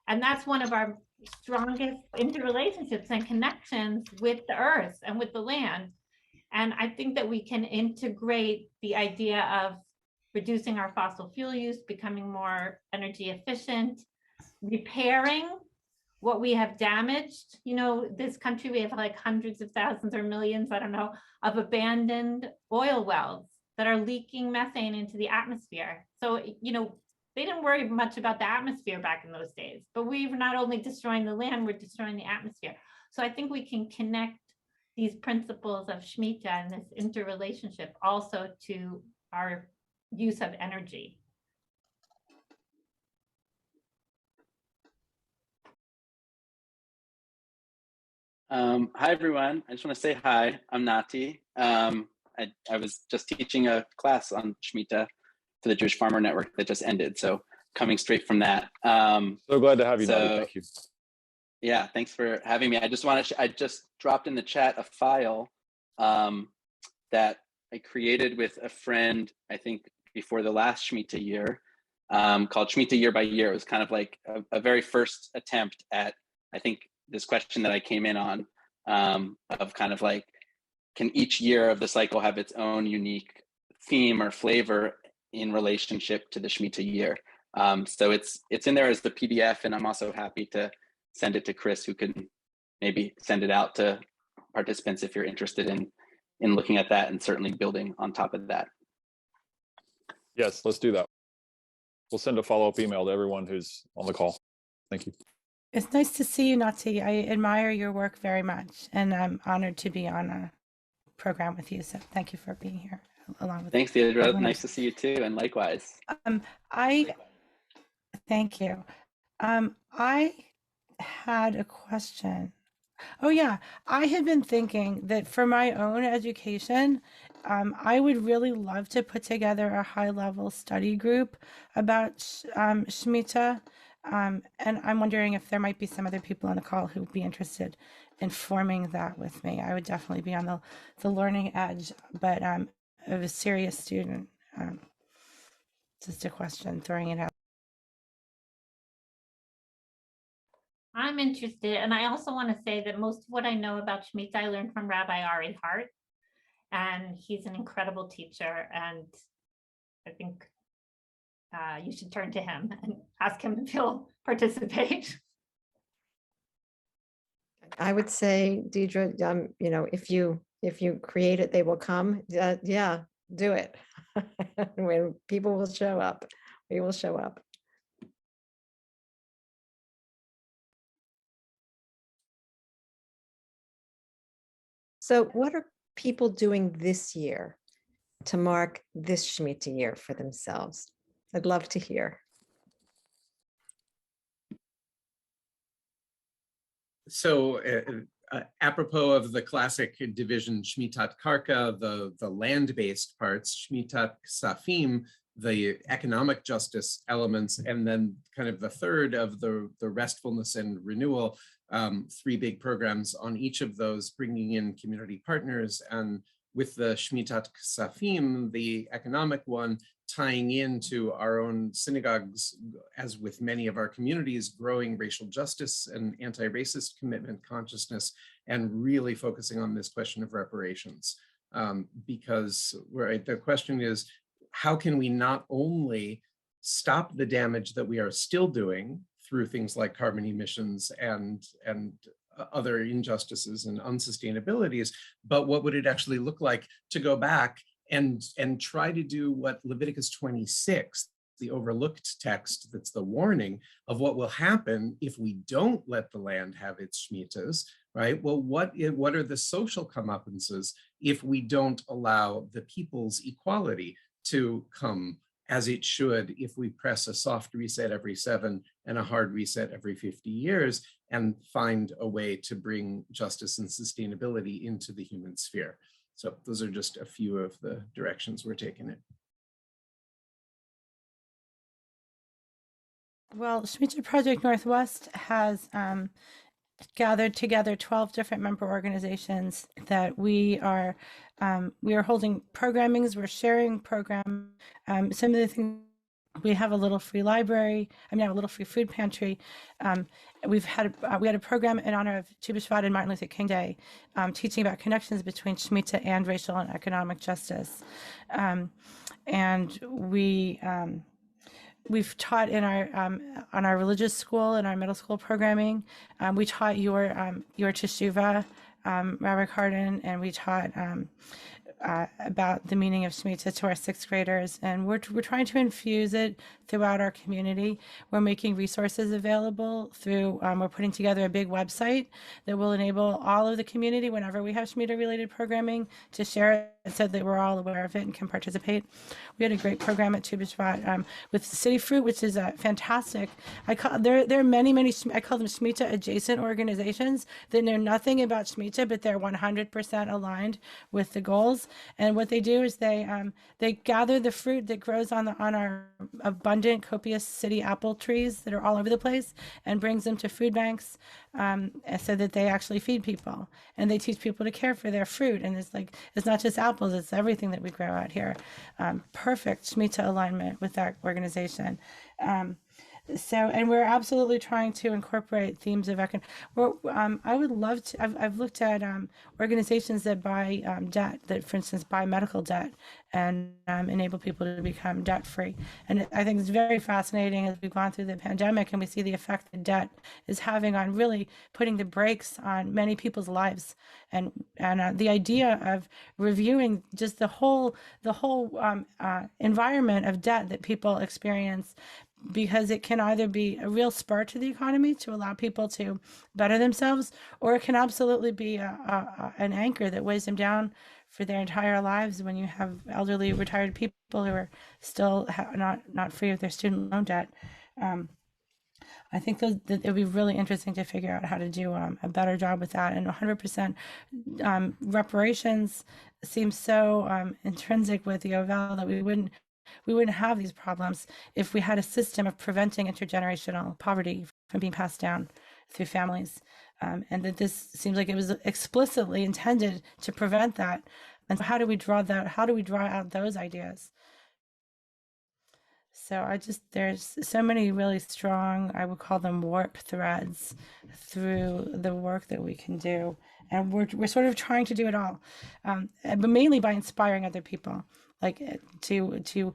and that's one of our strongest interrelationships and connections with the earth and with the land. And I think that we can integrate the idea of reducing our fossil fuel use, becoming more energy efficient, repairing what we have damaged. You know, this country, we have like hundreds of thousands or millions, I don't know, of abandoned oil wells that are leaking methane into the atmosphere. So, you know, they didn't worry much about the atmosphere back in those days, but we're not only destroying the land, we're destroying the atmosphere. So I think we can connect these principles of Shmita and this interrelationship also to our use of energy. Hi, everyone. I just want to say hi. I'm Nati. I was just teaching a class on Shmita for the Jewish Farmer Network that just ended. So coming straight from that. So glad to have you, Nati. Thank you. Yeah, thanks for having me. I just want to, I just dropped in the chat a file that I created with a friend, I think before the last Shmita year, called Shmita Year by Year. It was kind of like a very first attempt at, I think, this question that I came in on, of kind of like, can each year of the cycle have its own unique theme or flavor in relationship to the Shmita year? So it's in there as the PDF, and I'm also happy to send it to Chris, who can maybe send it out to participants if you're interested in looking at that and certainly building on top of that. Yes, let's do that. We'll send a follow-up email to everyone who's on the call. Thank you. It's nice to see you, Nati. I admire your work very much, and I'm honored to be on a program with you. So thank you for being here along with Thanks, Deirdre. everyone Nice else. to see you too, and likewise. Thank you. I had a question. Oh yeah, I had been thinking that for my own education, I would really love to put together a high-level study group about Shmita. And I'm wondering if there might be some other people on the call who would be interested in forming that with me. I would definitely be on the learning edge, but I'm a serious student. Just a question, throwing it out. I'm interested, and I also want to say that most of what I know about Shmita I learned from Rabbi Ari Hart, and he's an incredible teacher, and I think you should turn to him and ask him if he'll participate. I would say, Deirdre, you know, if you create it, they will come. Yeah, do it. When people will show up, we will show up. So what are people doing this year to mark this Shmita year for themselves? I'd love to hear. So apropos of the classic division Shmitat Karka, the land-based parts, Shmitat Ksafim, the economic justice elements, and then kind of the third of the restfulness and renewal, three big programs on each of those, bringing in community partners. And with the Shmitat Ksafim, the economic one, tying into our own synagogues, as with many of our communities, growing racial justice and anti-racist commitment consciousness, and really focusing on this question of reparations. Because the question is, how can we not only stop the damage that we are still doing through things like carbon emissions and other injustices and unsustainabilities, but what would it actually look like to go back and try to do what Leviticus 26, the overlooked text, that's the warning of what will happen if we don't let the land have its shmitas, right? Well, what are the social comeuppances if we don't allow the people's equality to come as it should if we press a soft reset every 7 and a hard reset every 50 years and find a way to bring justice and sustainability into the human sphere? So those are just a few of the directions we're taking it. Well, Shmita Project Northwest has gathered together 12 different member organizations that we are holding programmings, we're sharing program. Some of the things, we have a little free library, a little free food pantry. We had a program in honor of Tu B'Shvat and Martin Luther King Day, teaching about connections between Shmita and racial and economic justice. And we've taught in our on our religious school and our middle school programming. We taught your teshuva, Rabbi Cardin, and we taught about the meaning of Shmita to our 6th graders, and we're trying to infuse it throughout our community. We're making resources available through, we're putting together a big website that will enable all of the community, whenever we have Shmita related programming, to share it so that we're all aware of it and can participate. We had a great program at Tu B'Shvat with City Fruit, which is fantastic. There are many, I call them Shmita adjacent organizations that know nothing about Shmita, but they're 100% aligned with the goals. And what they do is they gather the fruit that grows on our abundant, copious city apple trees that are all over the place, and brings them to food banks so that they actually feed people. And they teach people to care for their fruit. And it's not just apples, it's everything that we grow out here. Perfect Shmita alignment with that organization. And we're absolutely trying to incorporate themes of I would love to. I've looked at organizations that buy debt, that, for instance, buy medical debt and enable people to become debt free. And I think it's very fascinating as we've gone through the pandemic and we see the effect that debt is having on really putting the brakes on many people's lives. And the idea of reviewing just the whole environment of debt that people experience, because it can either be a real spur to the economy to allow people to better themselves, or it can absolutely be an anchor that weighs them down for their entire lives when you have elderly retired people who are still not free of their student loan debt. I think that it would be really interesting to figure out how to do a better job with that. And 100% reparations seems so intrinsic with the Yovel that we wouldn't have these problems if we had a system of preventing intergenerational poverty from being passed down through families. And that this seems like it was explicitly intended to prevent that. And how do we draw that? How do we draw out those ideas? So there's so many really strong, I would call them warp threads through the work that we can do. And we're sort of trying to do it all, but mainly by inspiring other people, like to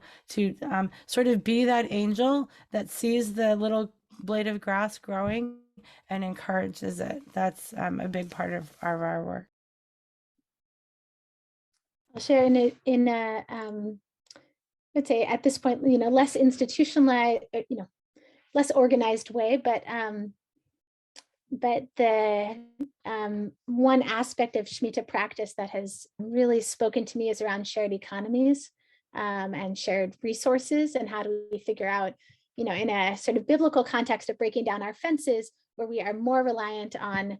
sort of be that angel that sees the little blade of grass growing and encourages it. That's a big part of our work. I'll share in a I'd say at this point, less institutionalized, less organized way, but the one aspect of Shmita practice that has really spoken to me is around shared economies and shared resources, and how do we figure out, in a sort of biblical context of breaking down our fences, where we are more reliant on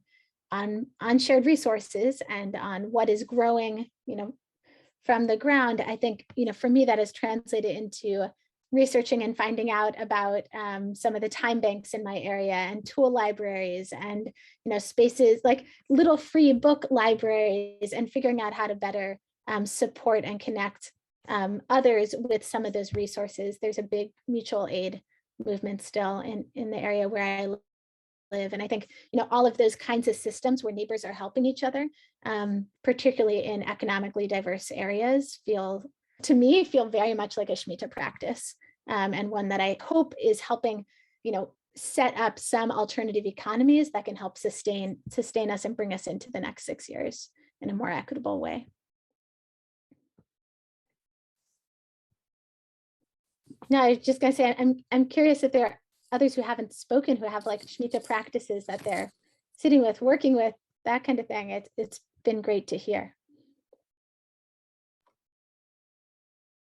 shared resources and on what is growing, from the ground. I think, for me, that has translated into researching and finding out about some of the time banks in my area and tool libraries and, spaces like little free book libraries, and figuring out how to better support and connect others with some of those resources. There's a big mutual aid movement still in the area where I live. And I think, all of those kinds of systems where neighbors are helping each other, particularly in economically diverse areas, feel very much like a Shmita practice, and one that I hope is helping, set up some alternative economies that can help sustain us and bring us into the next 6 years in a more equitable way. No, I was just gonna say, I'm curious if there are others who haven't spoken, who have like Shmita practices that they're sitting with, working with, that kind of thing. It's been great to hear.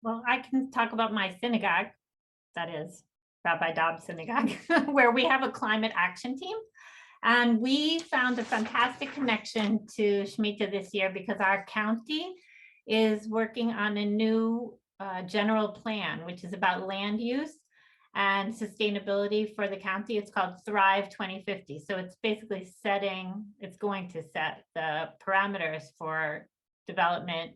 Well, I can talk about my synagogue, that is Rabbi Dobbs Synagogue, where we have a climate action team. And we found a fantastic connection to Shmita this year because our county is working on a new general plan, which is about land use and sustainability for the county. It's called Thrive 2050. So it's basically it's going to set the parameters for development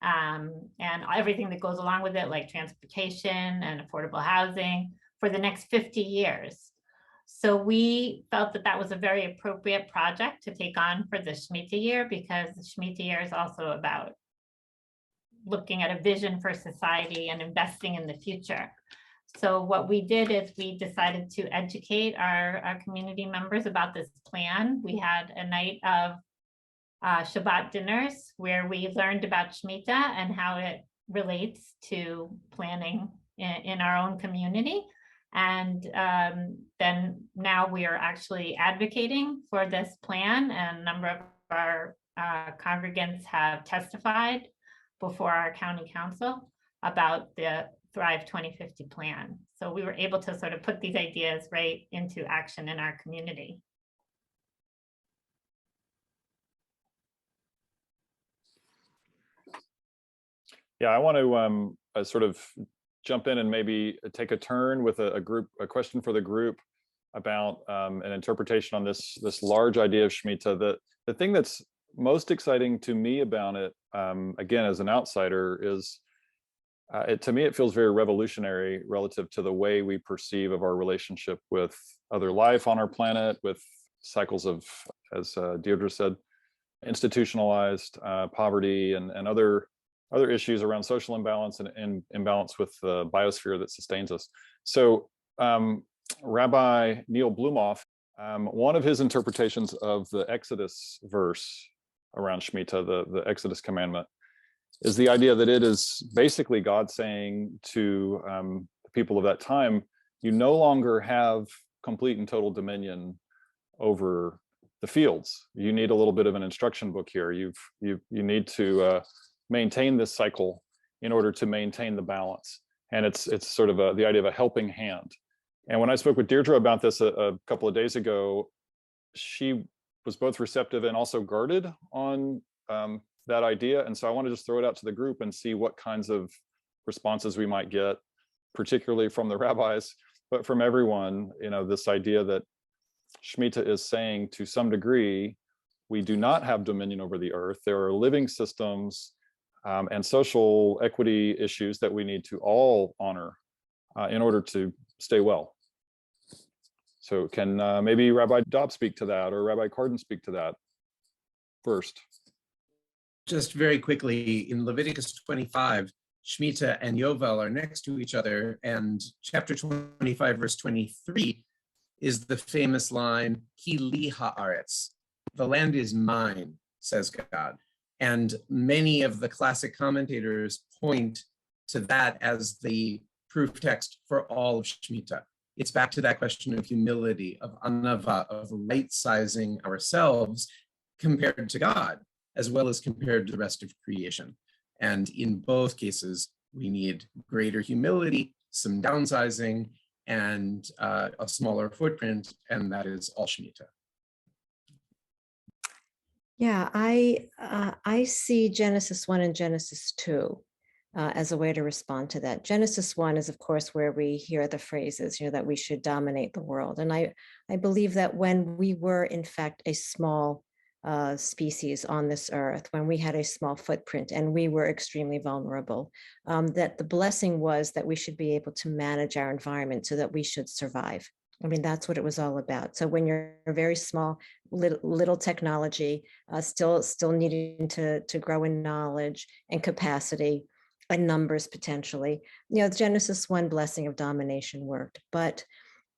and everything that goes along with it, like transportation and affordable housing for the next 50 years. So we felt that that was a very appropriate project to take on for the Shmita year, because the Shmita year is also about looking at a vision for society and investing in the future. So what we did is we decided to educate our community members about this plan. We had a night of Shabbat dinners where we learned about Shmita and how it relates to planning in our own community. And then now we are actually advocating for this plan, and a number of our congregants have testified before our county council about the Thrive 2050 plan. So we were able to sort of put these ideas right into action in our community. Yeah, I want to sort of jump in and maybe take a turn with a question for the group about an interpretation on this large idea of Shmita. The thing that's most exciting to me about it, again, as an outsider, is to me, it feels very revolutionary relative to the way we perceive of our relationship with other life on our planet, with cycles of, as Deirdre said, institutionalized poverty and other issues around social imbalance and imbalance with the biosphere that sustains us. So Rabbi Neil Blumoff, one of his interpretations of the Exodus verse around Shmita, the Exodus commandment, is the idea that it is basically God saying to the people of that time, you no longer have complete and total dominion over the fields. You need a little bit of an instruction book here. You need to maintain this cycle in order to maintain the balance. And it's sort of the idea of a helping hand. And when I spoke with Deirdre about this a couple of days ago, she was both receptive and also guarded on that idea. And so I want to just throw it out to the group and see what kinds of responses we might get, particularly from the rabbis, but from everyone, this idea that Shmita is saying to some degree, we do not have dominion over the earth. There are living systems and social equity issues that we need to all honor in order to stay well. So can maybe Rabbi Dobb speak to that, or Rabbi Cardin speak to that first? Just very quickly, in Leviticus 25, Shmita and Yovel are next to each other, and chapter 25, verse 23 is the famous line, Ki li haaretz, the land is mine, says God. And many of the classic commentators point to that as the proof text for all of Shmita. It's back to that question of humility, of anava, of right-sizing ourselves compared to God, as well as compared to the rest of creation. And in both cases, we need greater humility, some downsizing, and a smaller footprint, and that is all Shmita. Yeah, I see Genesis 1 and Genesis 2 as a way to respond to that. Genesis 1 is, of course, where we hear the phrases, that we should dominate the world. And I believe that when we were, in fact, a small species on this earth, when we had a small footprint and we were extremely vulnerable, that the blessing was that we should be able to manage our environment so that we should survive. I mean, that's what it was all about. So when you're very small, little technology, still needing to grow in knowledge and capacity and numbers potentially, Genesis 1 blessing of domination worked. But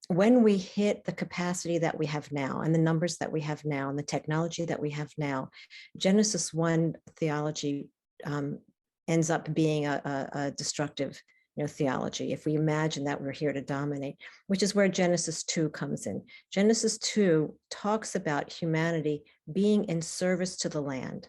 when we hit the capacity that we have now and the numbers that we have now and the technology that we have now, Genesis 1 theology ends up being a destructive theology. If we imagine that we're here to dominate, which is where Genesis 2 comes in. Genesis 2 talks about humanity being in service to the land.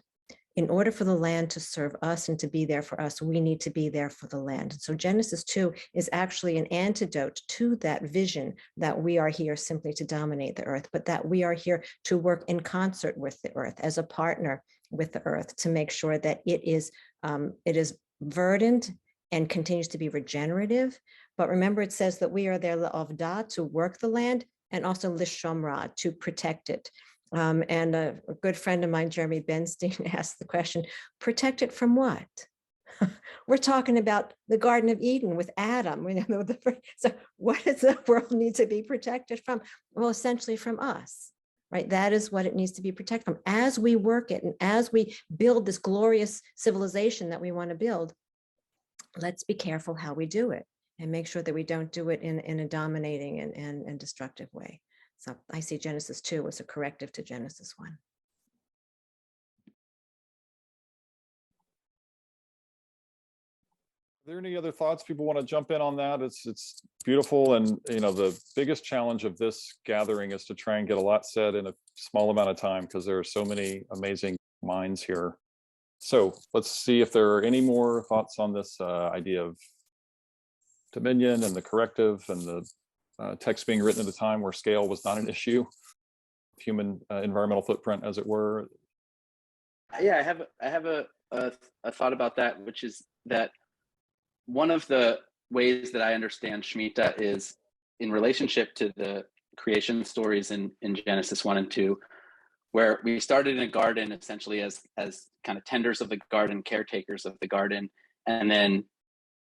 In order for the land to serve us and to be there for us, we need to be there for the land. So Genesis 2 is actually an antidote to that vision that we are here simply to dominate the earth, but that we are here to work in concert with the earth, as a partner with the earth, to make sure that it is It is verdant and continues to be regenerative. But remember, it says that we are there la'avda, to work the land, and also lishomra, to protect it. And a good friend of mine, Jeremy Benstein, asked the question, protect it from what? We're talking about the Garden of Eden with Adam. So what does the world need to be protected from? Well, essentially from us, right? That is what it needs to be protected from. As we work it and as we build this glorious civilization that we want to build, let's be careful how we do it and make sure that we don't do it in a dominating and destructive way. So I see Genesis 2 as a corrective to Genesis 1. Are there any other thoughts people want to jump in on that? It's beautiful, and the biggest challenge of this gathering is to try and get a lot said in a small amount of time, because there are so many amazing minds here. So let's see if there are any more thoughts on this idea of dominion and the corrective and the text being written at a time where scale was not an issue, human environmental footprint, as it were. Yeah, I have a thought about that, which is that one of the ways that I understand Shmita is in relationship to the creation stories in Genesis 1 and 2, where we started in a garden essentially as kind of tenders of the garden, caretakers of the garden. And then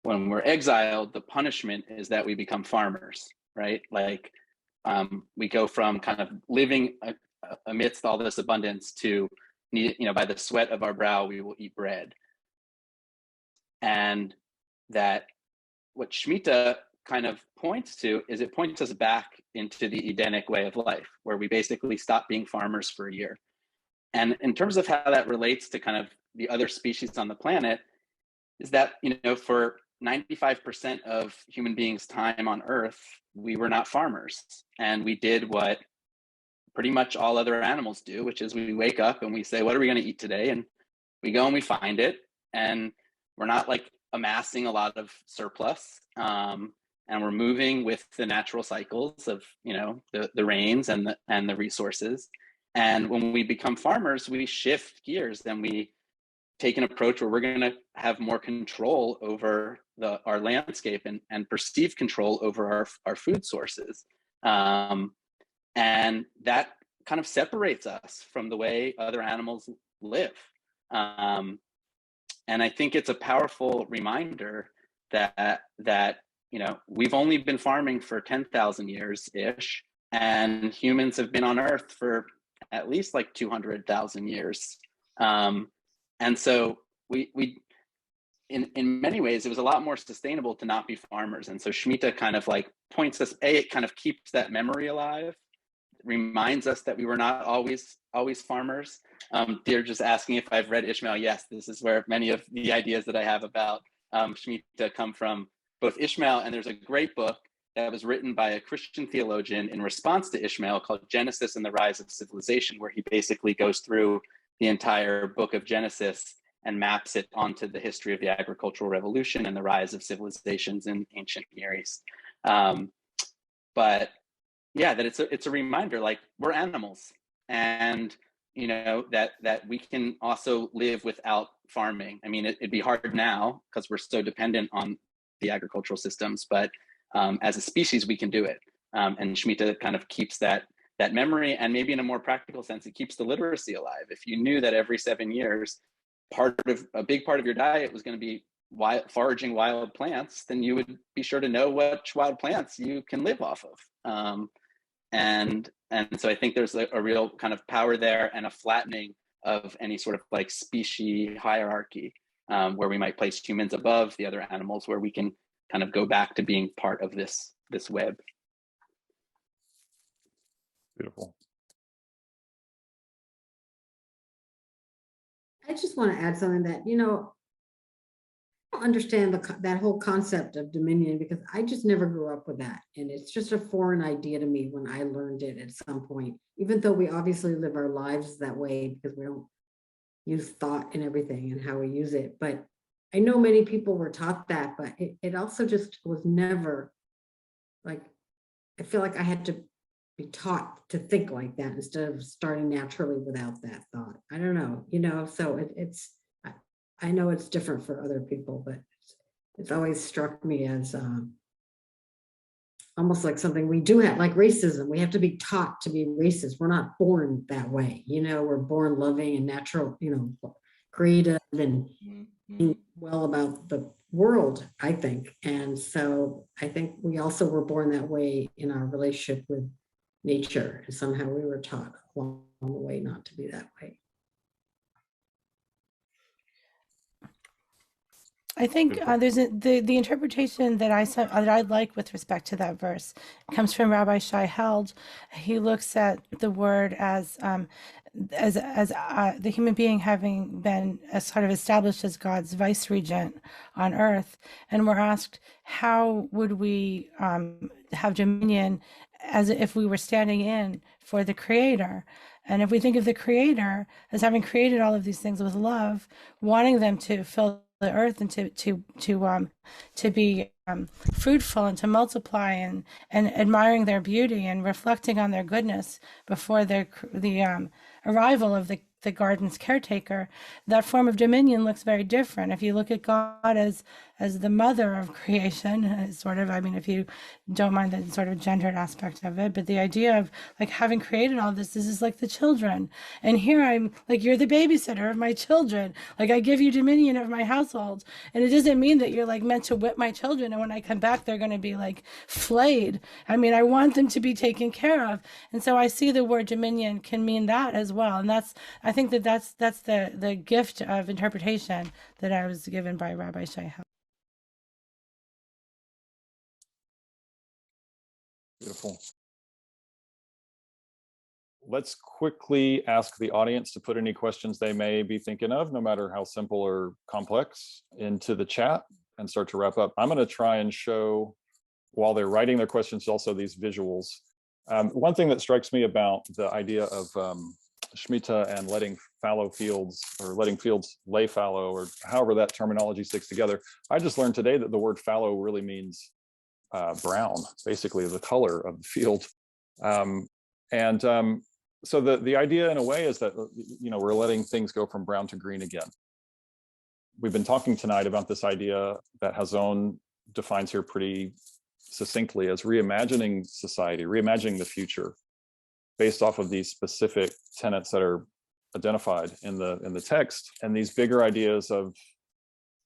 when we're exiled, the punishment is that we become farmers, right? Like we go from kind of living amidst all this abundance to, by the sweat of our brow, we will eat bread. And that what Shmita kind of points to is it points us back into the Edenic way of life, where we basically stop being farmers for a year. And in terms of how that relates to kind of the other species on the planet, is that, for 95% of human beings' time on Earth, we were not farmers. And we did what pretty much all other animals do, which is we wake up and we say, what are we going to eat today? And we go and we find it. And we're not like amassing a lot of surplus, and we're moving with the natural cycles of the rains and the resources. And when we become farmers, we shift gears and we take an approach where we're going to have more control over our landscape and perceive control over our food sources, and that kind of separates us from the way other animals live. And I think it's a powerful reminder that we've only been farming for 10,000 years-ish, and humans have been on Earth for at least like 200,000 years. And so we in many ways, it was a lot more sustainable to not be farmers. And so Shmita kind of like points us, it kind of keeps that memory alive, reminds us that we were not always farmers. They're just asking if I've read Ishmael. Yes, this is where many of the ideas that I have about Shmita come from, both Ishmael, and there's a great book that was written by a Christian theologian in response to Ishmael called Genesis and the Rise of Civilization, where he basically goes through the entire book of Genesis and maps it onto the history of the agricultural revolution and the rise of civilizations in ancient Near East. But yeah, that it's a reminder, like we're animals, and that we can also live without farming. I mean, it'd be hard now because we're so dependent on the agricultural systems, but as a species, we can do it. And Shmita kind of keeps that memory, and maybe in a more practical sense, it keeps the literacy alive. If you knew that every 7 years, a big part of your diet was going to be foraging wild plants, then you would be sure to know which wild plants you can live off of. And so I think there's a real kind of power there and a flattening of any sort of like species hierarchy, where we might place humans above the other animals, where we can kind of go back to being part of this web. Beautiful. I just want to add something that, I don't understand that whole concept of dominion, because I just never grew up with that. And it's just a foreign idea to me when I learned it at some point, even though we obviously live our lives that way because we don't use thought in everything and how we use it. But I know many people were taught that, but it also just was never like, I feel like I had to be taught to think like that instead of starting naturally without that thought. I don't know, so it's I know it's different for other people, but it's always struck me as almost like something we do have, like racism. We have to be taught to be racist. We're not born that way. We're born loving and natural, creative and well about the world, I think. And so I think we also were born that way in our relationship with nature. And somehow we were taught along the way not to be that way. I think there's the interpretation that I'd like with respect to that verse comes from Rabbi Shai Held. He looks at the word as the human being having been sort of established as God's vice regent on earth, and we're asked how would we have dominion as if we were standing in for the Creator. And if we think of the Creator as having created all of these things with love, wanting them to fill the earth and to be fruitful and to multiply and admiring their beauty and reflecting on their goodness before the arrival of the garden's caretaker, that form of dominion looks very different. If you look at God as the mother of creation, sort of, I mean, if you don't mind the sort of gendered aspect of it, but the idea of like having created all this is like the children. And here I'm like, you're the babysitter of my children. Like I give you dominion of my household. And it doesn't mean that you're like meant to whip my children. And when I come back, they're going to be like flayed. I mean, I want them to be taken care of. And so I see the word dominion can mean that as well. And I think that's the gift of interpretation that I was given by Rabbi Shai. Beautiful. Let's quickly ask the audience to put any questions they may be thinking of, no matter how simple or complex, into the chat and start to wrap up. I'm going to try and show, while they're writing their questions, also these visuals. One thing that strikes me about the idea of Shmita and letting fallow fields, or letting fields lay fallow, or however that terminology sticks together, I just learned today that the word fallow really means brown, basically the color of the field. So the idea in a way is that, we're letting things go from brown to green again. We've been talking tonight about this idea that Hazon defines here pretty succinctly as reimagining society, reimagining the future based off of these specific tenets that are identified in the text, and these bigger ideas of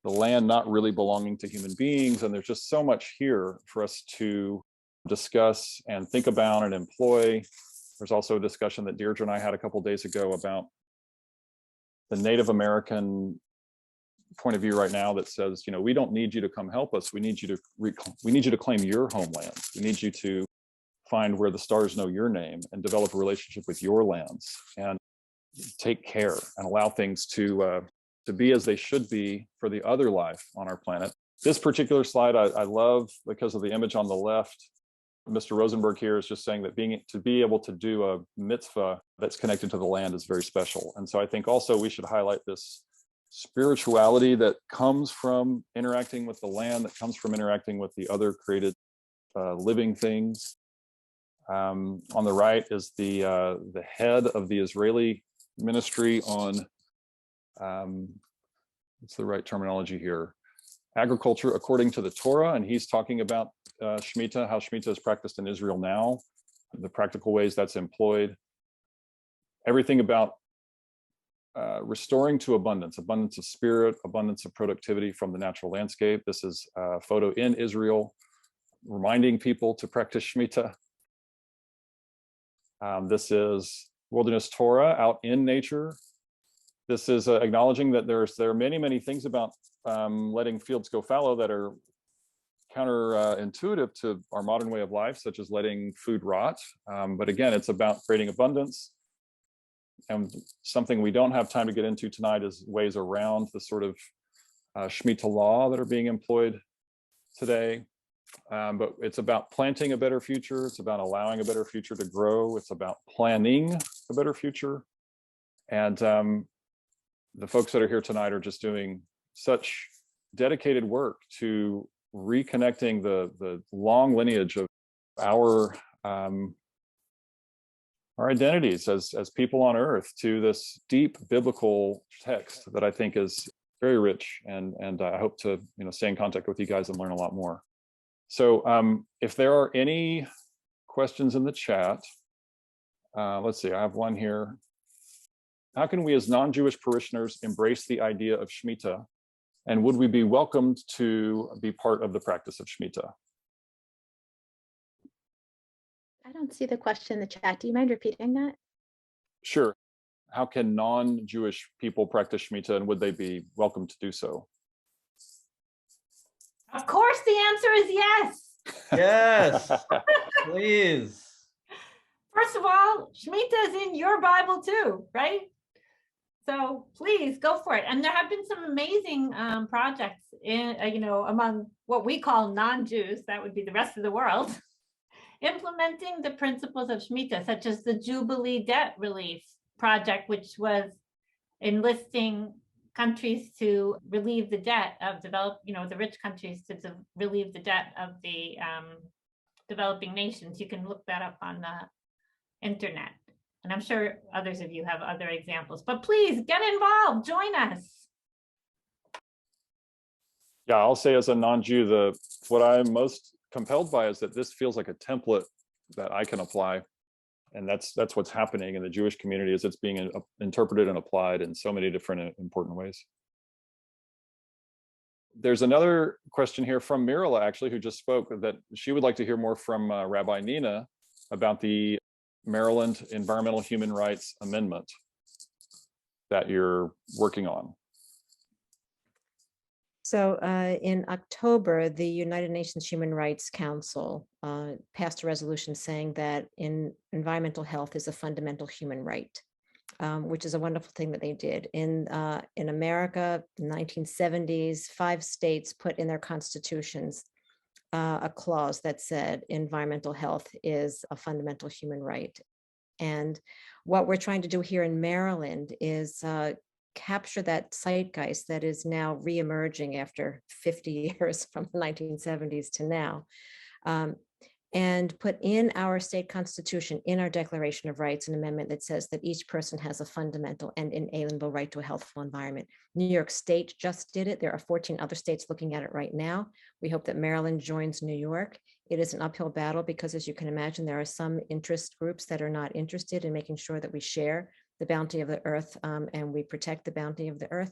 the land not really belonging to human beings. And there's just so much here for us to discuss and think about and employ. There's also a discussion that Deirdre and I had a couple of days ago about the Native American point of view right now that says, we don't need you to come help us. We need you to claim your homeland. We need you to find where the stars know your name and develop a relationship with your lands and take care and allow things to be as they should be for the other life on our planet. This particular slide I love because of the image on the left. Mr. Rosenberg here is just saying that to be able to do a mitzvah that's connected to the land is very special. And so I think also we should highlight this spirituality that comes from interacting with the land, that comes from interacting with the other created living things. On the right is the head of the Israeli ministry on, what's the right terminology here? Agriculture according to the Torah, and he's talking about Shmita, how Shmita is practiced in Israel now, the practical ways that's employed, everything about restoring to abundance of spirit, abundance of productivity from the natural landscape. This is a photo in Israel, reminding people to practice Shmita. This is Wilderness Torah out in nature. This is acknowledging that there are many things about letting fields go fallow that are counterintuitive to our modern way of life, such as letting food rot. But again, it's about creating abundance. And something we don't have time to get into tonight is ways around the sort of Shmita law that are being employed today. But it's about planting a better future. It's about allowing a better future to grow. It's about planning a better future. And the folks that are here tonight are just doing such dedicated work to reconnecting the long lineage of our identities as people on earth to this deep biblical text that I think is very rich, and I hope to stay in contact with you guys and learn a lot more. So if there are any questions in the chat, let's see, I have one here. How can we as non-Jewish parishioners embrace the idea of Shmita? And would we be welcomed to be part of the practice of Shmita? I don't see the question in the chat. Do you mind repeating that? Sure. How can non-Jewish people practice Shmita, and would they be welcome to do so? Of course, the answer is yes. Yes, please. First of all, Shmita is in your Bible too, right? So please go for it. And there have been some amazing projects in, among what we call non-Jews, that would be the rest of the world, implementing the principles of Shmita, such as the Jubilee Debt Relief Project, which was enlisting countries to relieve the debt of the rich countries to relieve the debt of the developing nations. You can look that up on the internet. And I'm sure others of you have other examples, but please get involved, join us. Yeah, I'll say as a non-Jew, what I'm most compelled by is that this feels like a template that I can apply. And that's what's happening in the Jewish community, is it's being interpreted and applied in so many different important ways. There's another question here from Mirala, actually, who just spoke, that she would like to hear more from Rabbi Nina about the Maryland Environmental Human Rights Amendment that you're working on. So in October, the United Nations Human Rights Council passed a resolution saying that environmental health is a fundamental human right, which is a wonderful thing that they did. In America, 1970s, 5 states put in their constitutions a clause that said environmental health is a fundamental human right. And what we're trying to do here in Maryland is capture that zeitgeist that is now reemerging after 50 years from the 1970s to now, and put in our state constitution, in our Declaration of Rights, an amendment that says that each person has a fundamental and inalienable right to a healthful environment. New York State just did it. There are 14 other states looking at it right now. We hope that Maryland joins New York. It is an uphill battle because, as you can imagine, there are some interest groups that are not interested in making sure that we share the bounty of the earth and we protect the bounty of the earth.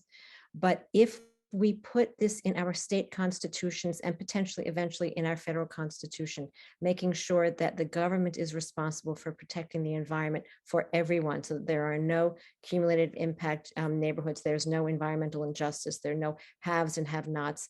But if we put this in our state constitutions and potentially eventually in our federal constitution, making sure that the government is responsible for protecting the environment for everyone, so that there are no cumulative impact neighborhoods, there's no environmental injustice, there are no haves and have-nots,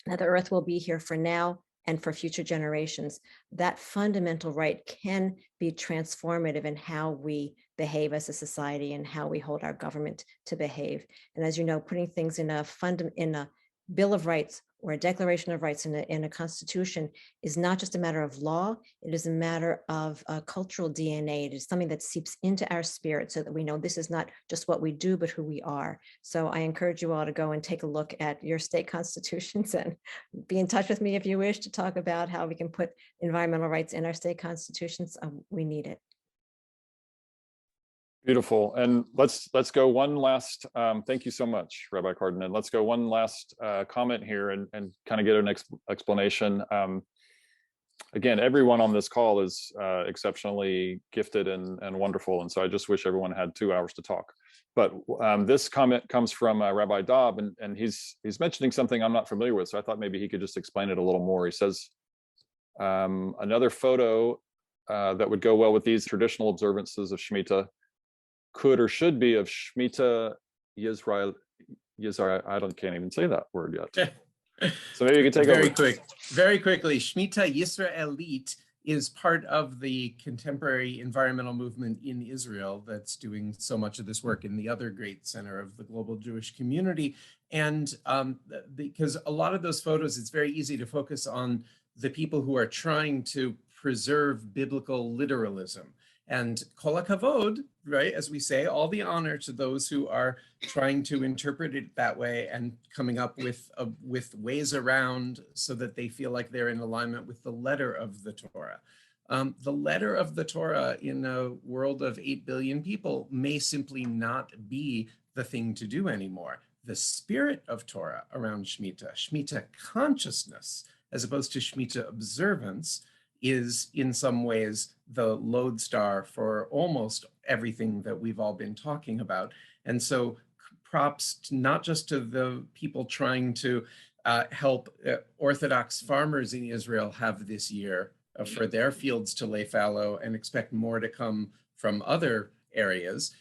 that the earth will be here for now and for future generations. That fundamental right can be transformative in how we behave as a society and how we hold our government to behave. And as you know, putting things in a Bill of Rights or a Declaration of Rights in a constitution is not just a matter of law, it is a matter of cultural DNA. It is something that seeps into our spirit so that we know this is not just what we do, but who we are. So I encourage you all to go and take a look at your state constitutions and be in touch with me if you wish to talk about how we can put environmental rights in our state constitutions. We need it. Beautiful. And let's go one last, thank you so much, Rabbi Cardin. And let's go one last comment here and kind of get an explanation. Again, everyone on this call is exceptionally gifted and wonderful. And so I just wish everyone had 2 hours to talk. But this comment comes from Rabbi Dobb, and he's mentioning something I'm not familiar with. So I thought maybe he could just explain it a little more. He says, another photo that would go well with these traditional observances of Shmita could or should be of Shmita Yisrael. I can't even say that word yet. So maybe you can take over. Very quickly. Shmita Yisraelit is part of the contemporary environmental movement in Israel that's doing so much of this work in the other great center of the global Jewish community. And because a lot of those photos, it's very easy to focus on the people who are trying to preserve biblical literalism. And kol hakavod, right, as we say, all the honor to those who are trying to interpret it that way and coming up with ways around so that they feel like they're in alignment with the letter of the Torah. The letter of the Torah in a world of 8 billion people may simply not be the thing to do anymore. the spirit of Torah around Shmita consciousness, as opposed to Shmita observance, is in some ways the lodestar for almost everything that we've all been talking about. And so props not just to the people trying to help Orthodox farmers in Israel have this year for their fields to lay fallow, and expect more to come from other areas,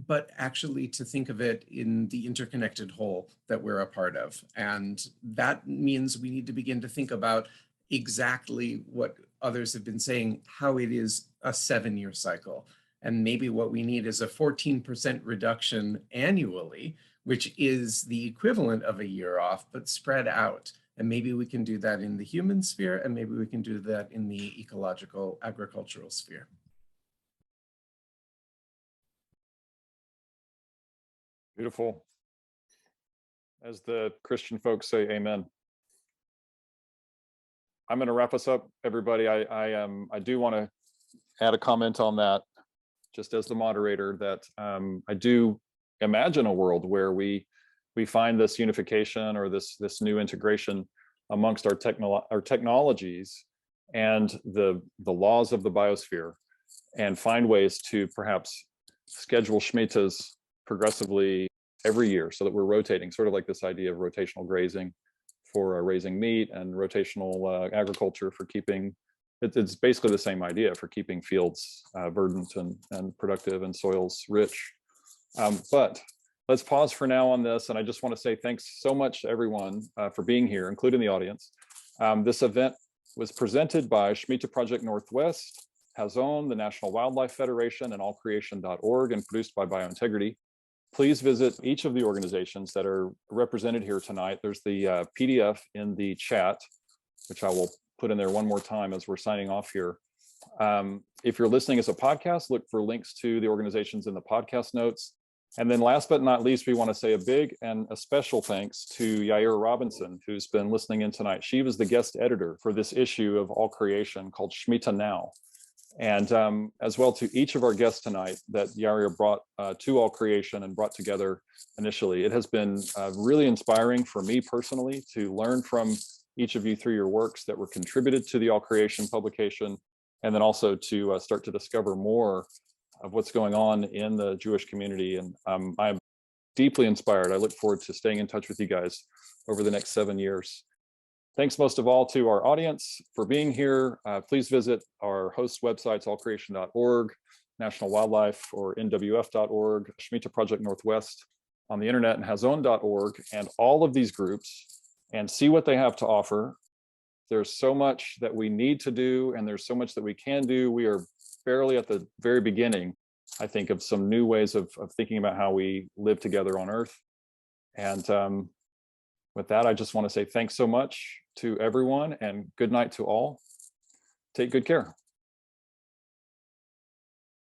but actually to think of it in the interconnected whole that we're a part of. And that means we need to begin to think about exactly what others have been saying, how it is a 7-year cycle. And maybe what we need is a 14% reduction annually, which is the equivalent of a year off, but spread out. And maybe we can do that in the human sphere, and maybe we can do that in the ecological, agricultural sphere. Beautiful. As the Christian folks say, amen. I'm going to wrap us up, everybody. I do want to add a comment on that, just as the moderator, that I do imagine a world where we find this unification or this new integration amongst our technologies and the laws of the biosphere, and find ways to perhaps schedule Shmitas progressively every year so that we're rotating, sort of like this idea of rotational grazing for raising meat, and rotational agriculture for keeping, it's basically the same idea for keeping fields verdant and productive and soils rich. But let's pause for now on this. And I just want to say thanks so much to everyone for being here, including the audience. This event was presented by Shmita Project Northwest, Hazon, the National Wildlife Federation, and allcreation.org, and produced by BioIntegrity. Please visit each of the organizations that are represented here tonight. There's the PDF in the chat, which I will put in there one more time as we're signing off here. If you're listening as a podcast, look for links to the organizations in the podcast notes. And then last but not least, we want to say a big and a special thanks to Yaira Robinson, who's been listening in tonight. She was the guest editor for this issue of All Creation called Shmita Now. And as well to each of our guests tonight that Yaira brought to All Creation and brought together initially. It has been really inspiring for me personally to learn from each of you through your works that were contributed to the All Creation publication, and then also to start to discover more of what's going on in the Jewish community. And I'm deeply inspired. I look forward to staying in touch with you guys over the next 7 years. Thanks most of all to our audience for being here. Please visit our host websites, allcreation.org, National Wildlife or NWF.org, Shmita Project Northwest on the internet, and Hazon.org, and all of these groups, and see what they have to offer. There's so much that we need to do, and there's so much that we can do. We are barely at the very beginning, I think, of some new ways of thinking about how we live together on Earth. And with that, I just want to say thanks so much to everyone, and good night to all. Take good care.